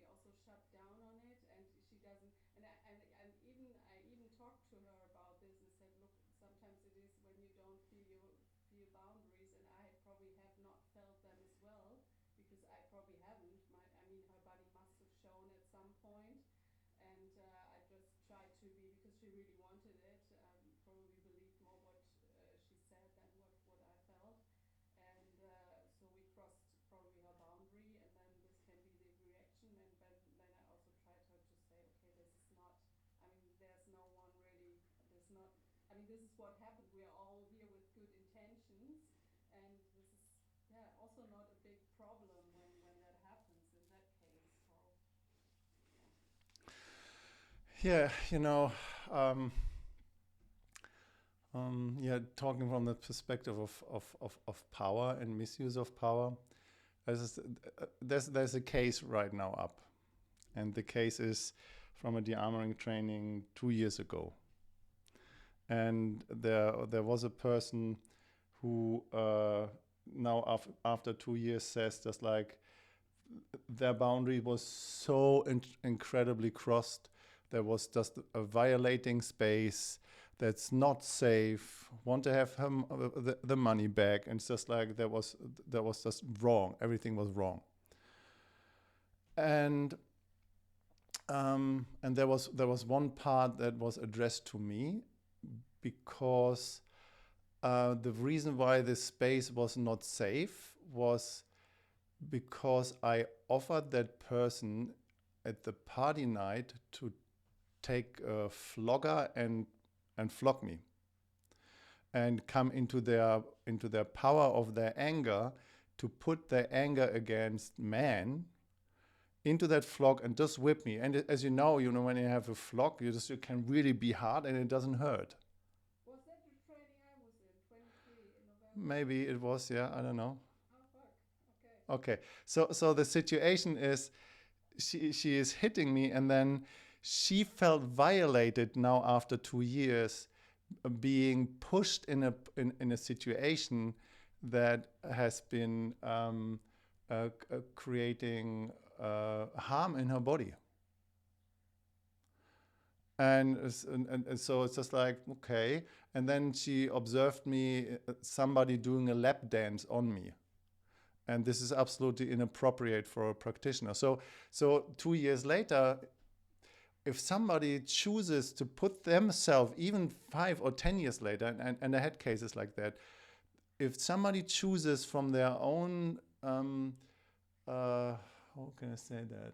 also shut down on it, and she doesn't, and even I even talked to her about this and said, look, sometimes it is when you don't feel boundaries, and I probably have not felt them as well, because I probably haven't. I mean, her body must have shown at some point, and I just tried to be, because she really wanted it, probably believed more what she said than what I felt, and so we crossed probably her boundary, and then this can be the reaction, and then I also tried her to say, okay, this is not, I mean, there's no one really, there's not, I mean, this is what happened, we are all here with good intentions, and this is, yeah, also not a big problem when that happens in that case, so, Yeah, yeah, talking from the perspective of power and misuse of power, there's a case right now up, and the case is from a de-armoring training 2 years ago, and there was a person who now after 2 years says just like their boundary was so incredibly crossed. There was just a violating space that's not safe, want to have him, the money back, and it's just like that was just wrong. Everything was wrong. And there was one part that was addressed to me, because the reason why this space was not safe was because I offered that person at the party night to take a flogger and flog me, and come into their power of their anger, to put their anger against man into that flog and just whip me. And as you know, when you have a flog, you can really be hard and it doesn't hurt. was that the training I was in, 23 in November? Maybe it was, yeah, I don't know. Oh, fuck, okay. Okay, so the situation is, she is hitting me, and then she felt violated now after 2 years, being pushed in a situation that has been creating harm in her body. And so it's just like, okay. And then she observed me, somebody doing a lap dance on me. And this is absolutely inappropriate for a practitioner. So 2 years later, if somebody chooses to put themselves, even 5 or 10 years later, and I had cases like that, if somebody chooses from their own, how can I say that?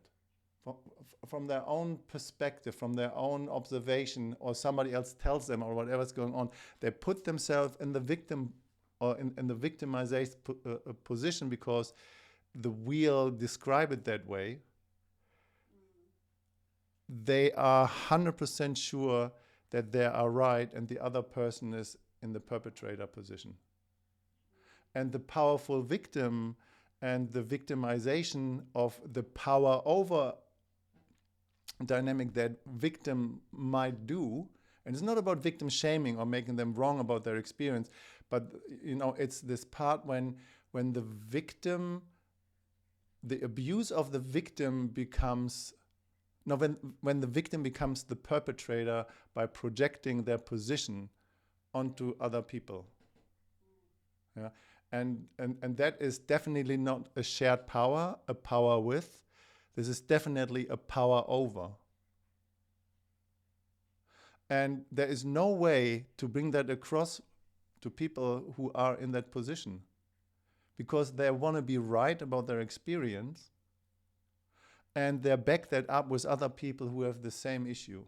From their own perspective, from their own observation, or somebody else tells them, or whatever's going on, they put themselves in the victim, or in the victimization position, because the wheel describe it that way. They are 100% sure that they are right, and the other person is in the perpetrator position. And the powerful victim and the victimization of the power over dynamic that victim might do, and it's not about victim shaming or making them wrong about their experience, but it's this part when the victim, the abuse of the victim becomes, when the victim becomes the perpetrator by projecting their position onto other people. Yeah. And that is definitely not a shared power, a power with. This is definitely a power over. And there is no way to bring that across to people who are in that position, because they want to be right about their experience, and they back that up with other people who have the same issue.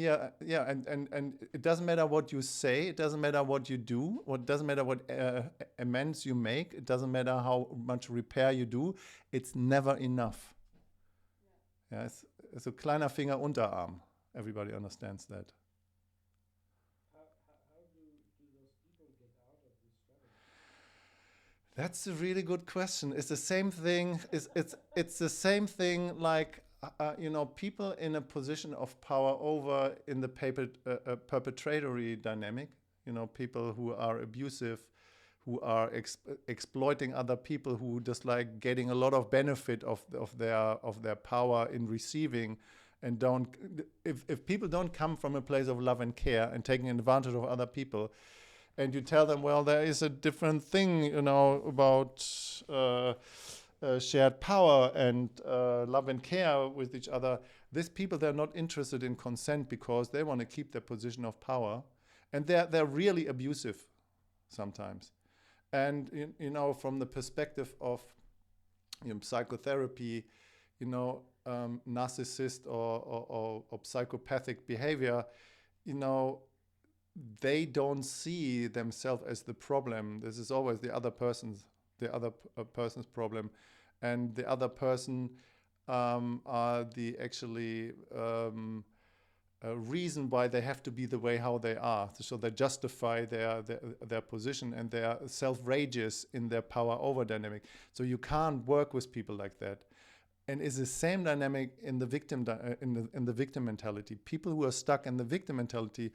and it doesn't matter what you say, it doesn't matter what you do, it doesn't matter what amends you make, it doesn't matter how much repair you do, it's never enough. Yeah, it's a kleiner Finger Unterarm. Everybody understands that. How do those people get out of this struggle? That's a really good question. It's the same thing. It's the same thing like people in a position of power over in the perpetratory dynamic. People who are abusive, who are exploiting other people, who just like getting a lot of benefit of their power in receiving, and don't. If people don't come from a place of love and care and taking advantage of other people, and you tell them, well, there is a different thing, about shared power and love and care with each other. These people, they're not interested in consent because they want to keep their position of power, and they're really abusive sometimes. And from the perspective of psychotherapy, narcissist or psychopathic behavior, they don't see themselves as the problem. This is always the other person's problem, and the other person are the actually reason why they have to be the way how they are. So they justify their position, and they are self-rageous in their power over dynamic. So you can't work with people like that. And it's the same dynamic in the victim in the victim mentality. People who are stuck in the victim mentality,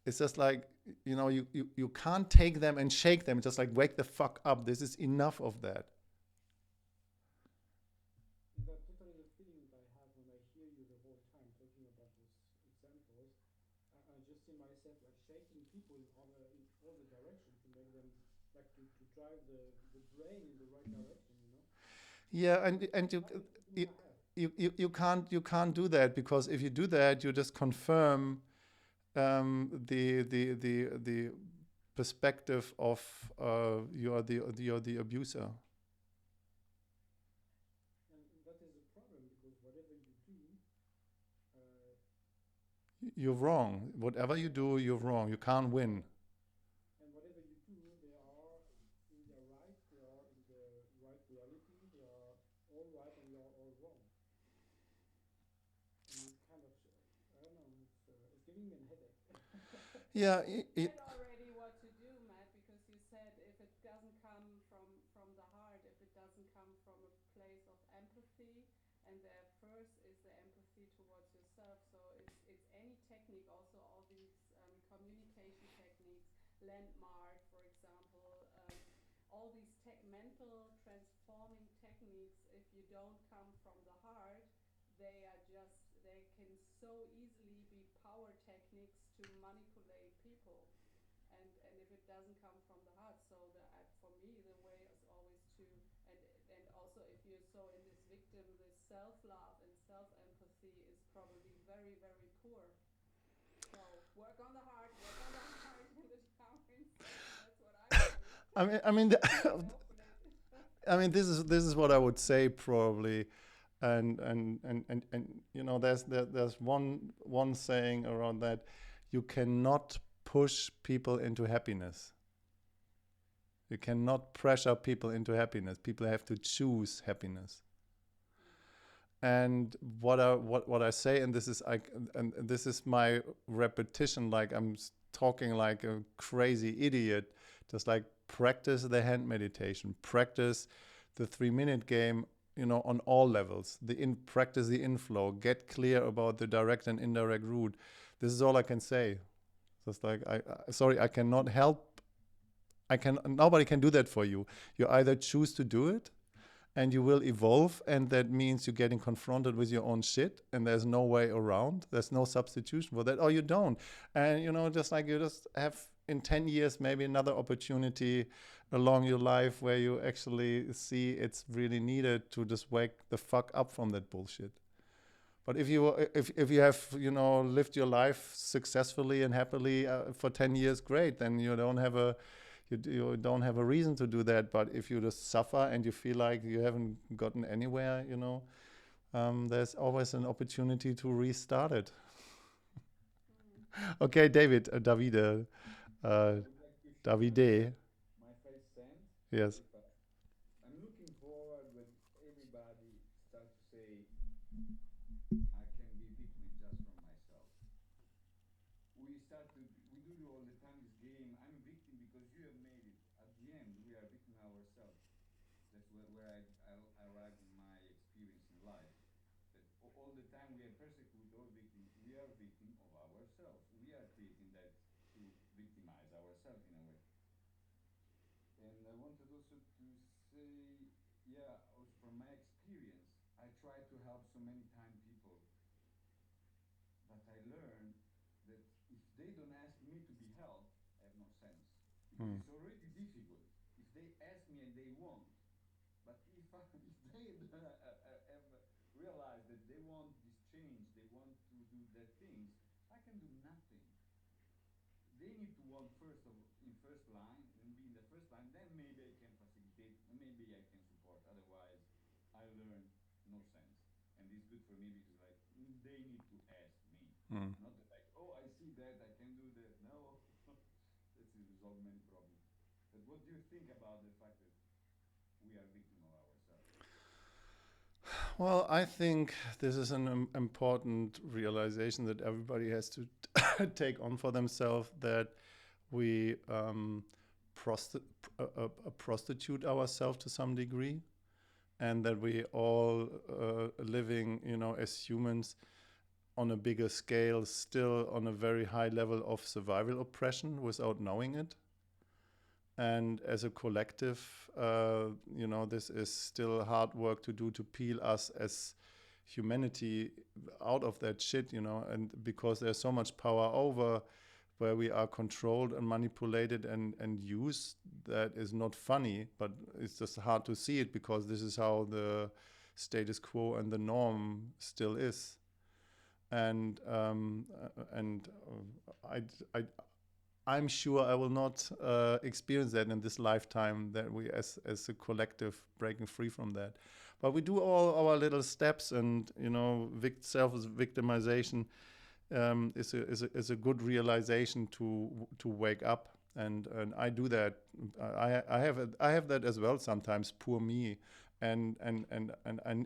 it's just like, you can't take them and shake them. It's just like, wake the fuck up. This is enough of that. That's totally the feeling that I have when I hear you the whole time talking about these examples. I just see myself like shaking people in all the directions to make them like to drive the brain in the right direction, Yeah, and you can't do that, because if you do that, you just confirm the perspective of you're the abuser. And that is the problem, because whatever you do, You're wrong. Whatever you do, you're wrong. You can't win. and whatever you do, they are in their right, they are in the right reality, they are all right, and you are all wrong. And it's kind of, I don't know, it's giving me a headache. Yeah, You said already what to do, Matt, because you said if it doesn't come from the heart, if it doesn't come from a place of empathy, and there first is the empathy towards yourself. So it's any technique, also all these communication techniques, landmark, for example, all these mental transforming techniques. If you don't come from the heart, they can so easily be power techniques to manipulate people. And if it doesn't come from the heart, so for me the way is always to, and also if you're so in this victim, this self-love and self-empathy is probably very, very poor. So work on the heart and the power inside. That's what I would do. I mean, I mean, this is what I would say probably, and there's one saying around that: you cannot push people into happiness. You cannot pressure people into happiness. People have to choose happiness. And what I say, and this is my repetition, like I'm talking like a crazy idiot, just like practice the hand meditation, practice the 3-minute game, on all levels. Practice the inflow, get clear about the direct and indirect route. This is all I can say. Just like I cannot help. Nobody can do that for you. You either choose to do it, and you will evolve, and that means you're getting confronted with your own shit, and there's no way around. There's no substitution for that, or you don't. And just like you just have in 10 years maybe another opportunity along your life where you actually see it's really needed to just wake the fuck up from that bullshit. But if you have lived your life successfully and happily for 10 years, great. Then you don't have a reason to do that. But if you just suffer and you feel like you haven't gotten anywhere, there's always an opportunity to restart it. Okay, David, Davide, I uh, would like to share Davide. my 5 cents. Yes. If I'm looking forward when everybody start to say I can be victim just from myself. We do all the time this game. I'm a victim because you have made it. At the end, we are victim ourselves. That's where I arrived in my experience in life. That all the time we are persecuted or victim. We are victim of ourselves. We are creating that to victimize ourselves in a way. And I wanted also to say, yeah, also from my experience, I try to help so many time people, but I learned that if they don't ask me to be helped, I have no sense because Mm. it's already difficult. If they ask me and they won't, but if they have realized that they want this change, they want to do that things, I can do nothing. They need to want first of in first line and be in the first line. Then maybe I can facilitate, maybe I can support. Otherwise, I learn no sense. And it's good for me because like they need to ask me, Mm. not that like oh I see that I can do that. No, that's resolve many problems. But what do you think about the fact that we are victim of ourselves? Well, I think this is an important realization that everybody has to take on for themselves, that we prostitute ourselves to some degree, and that we all living, as humans on a bigger scale, still on a very high level of survival oppression without knowing it. And as a collective, this is still hard work to do to peel us as humanity out of that shit, and because there's so much power over where we are controlled and manipulated and used, that is not funny, but it's just hard to see it because this is how the status quo and the norm still is. And I I'm sure I will not experience that in this lifetime, that we as a collective breaking free from that. But we do all our little steps, and self victimization is a good realization to wake up, and I do that. I have that as well sometimes. Poor me, and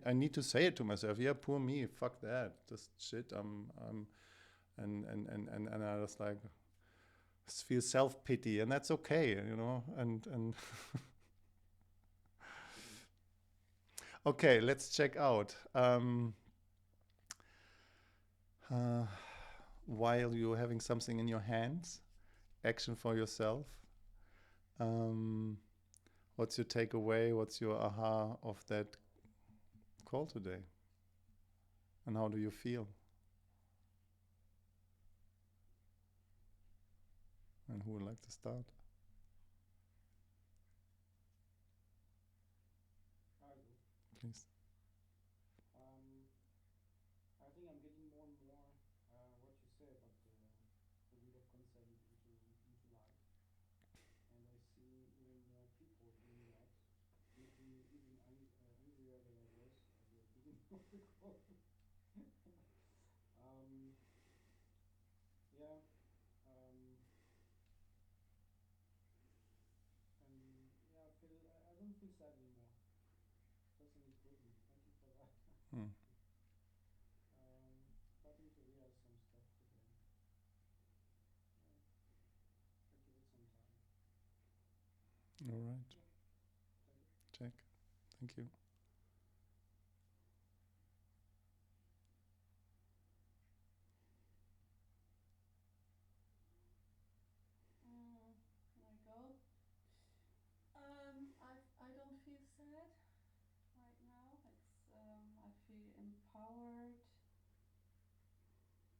I need to say it to myself. Yeah, poor me. Fuck that. Just shit. I'm and I was like feel self pity, and that's okay, and okay, let's check out. Uh, while you're having something in your hands, action for yourself. Um, what's your takeaway? What's your aha of that call today? And how do you feel? And who would like to start? I do. Please. I think I'm getting more and more what you say about the wheel of consent into life, and I see even more people doing that, making me even angrier than I was at the beginning of the call. um, yeah, um, and yeah, I don't feel sad anymore. Just an improvement. Thank you for that. Hmm. Starting to realize some stuff again. Yeah, I give it some time. All right. Yeah, thank you. Check. Thank you. There I go. I don't feel sad right now. I feel empowered,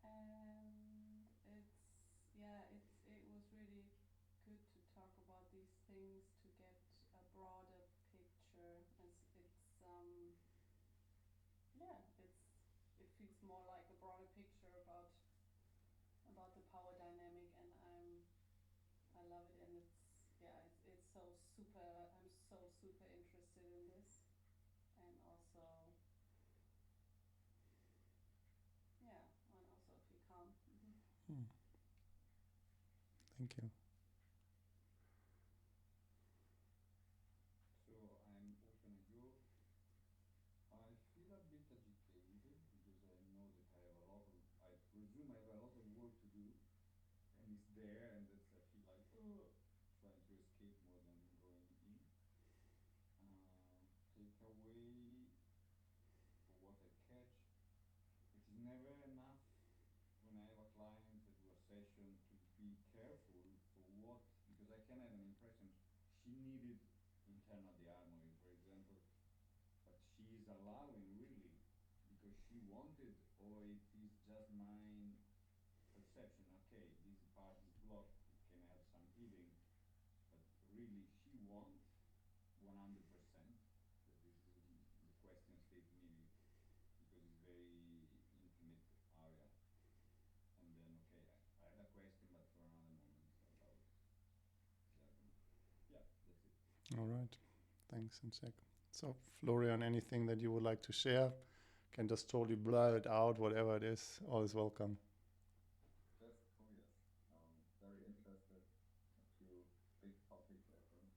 and it was really good to talk about these things to get a broader picture. It feels more like a broader picture about the power dynamic, and I love it, and it's so super. I'm so super interested in this, and also yeah, and also feel calm. Hmm. Thank you. So I'm open at you. I feel a bit agitated because I know that I have a lot of, I presume I have a lot of work to do, and it's there, and that's, I feel like, oh, trying to escape more than going in. Take away for what I catch. It is never enough when I have a client to do a session to be careful for what, because I can have an impression she needed internal de-armoring, for example, but she is allowing really because she wanted, or it is just my perception. Okay, this part is blocked, it can have some healing, but really she wants 100%. That this is the question state maybe because it's very intimate area. And then okay, I had a question, but for another moment about the. Yeah, that's it. All right. Thanks, and check. So, Florian, anything that you would like to share? Can just totally blur it out, whatever it is. All is welcome. Just curious. Very interested. A few big topics, I think.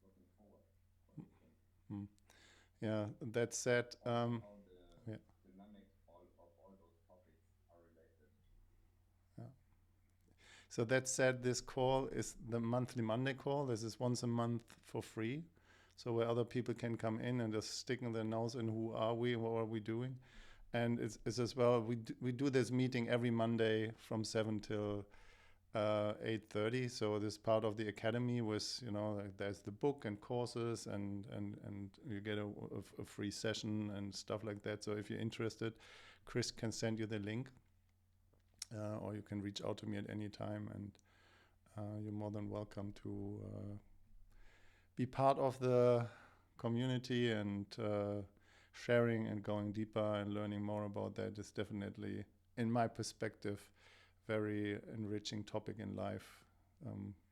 Looking forward for new things. Mm. Yeah, that said, How the yeah. dynamic of all those topics are related. Yeah. So that said, this call is the monthly Monday call. This is once a month for free. So where other people can come in and just sticking their nose in who are we, what are we doing. And it's as well, we do this meeting every Monday from 7 till 8:30. So this part of the academy was, like there's the book and courses and you get a free session and stuff like that. So if you're interested, Chris can send you the link. Or you can reach out to me at any time, and you're more than welcome to be part of the community, and sharing and going deeper and learning more about that is definitely, in my perspective, very enriching topic in life,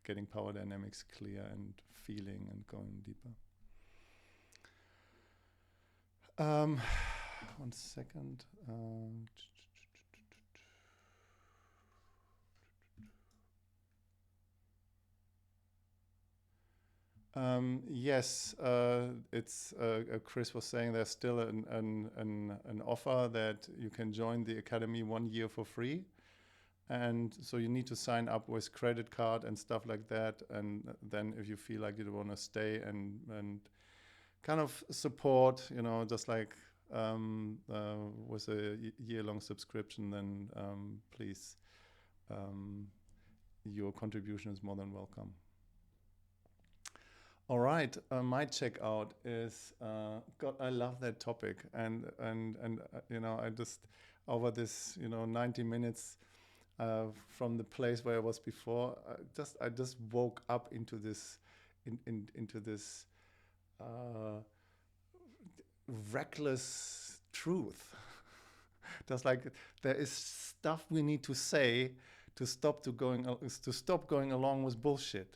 getting power dynamics clear and feeling and going deeper. One second. Yes, it's Chris was saying there's still an offer that you can join the academy 1 year for free, and so you need to sign up with credit card and stuff like that, and then if you feel like you want to stay and kind of support, just like with a year-long subscription, then please, your contribution is more than welcome. All right, my checkout is God. I love that topic, and I just over this 90 minutes from the place where I was before, I just woke up into this into this reckless truth. Just like there is stuff we need to say to stop going along with bullshit.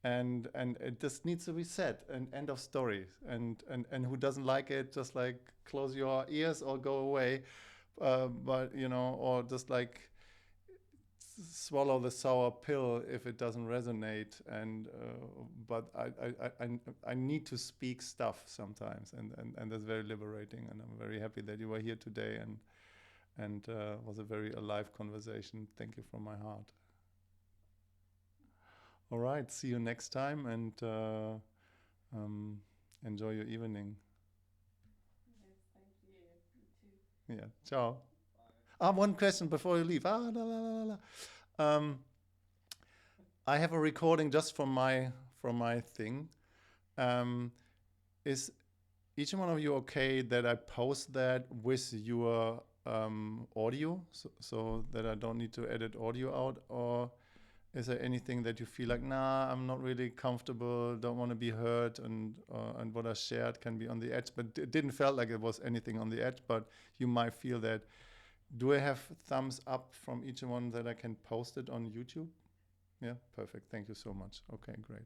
And it just needs to be said, and end of story. And who doesn't like it, just like close your ears or go away. But or just like swallow the sour pill if it doesn't resonate. And but I need to speak stuff sometimes, and that's very liberating. And I'm very happy that you were here today, and was a very alive conversation. Thank you from my heart. All right, see you next time, and enjoy your evening. Yes, thank you. You too. Yeah, ciao. Bye. One question before you leave. La, la, la, la. I have a recording just from my thing. Is each one of you okay that I post that with your audio, so that I don't need to edit audio out, or is there anything that you feel like, nah, I'm not really comfortable, don't want to be heard, and what I shared can be on the edge? But it didn't feel like it was anything on the edge, but you might feel that. Do I have thumbs up from each one that I can post it on YouTube? Yeah, perfect. Thank you so much. Okay, great.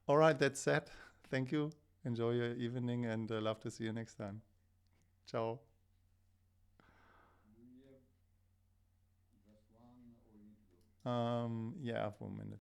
All right, that's set. Thank you. Enjoy your evening, and love to see you next time. Ciao. Do we have just one, or we need to go? Yeah, for a minute.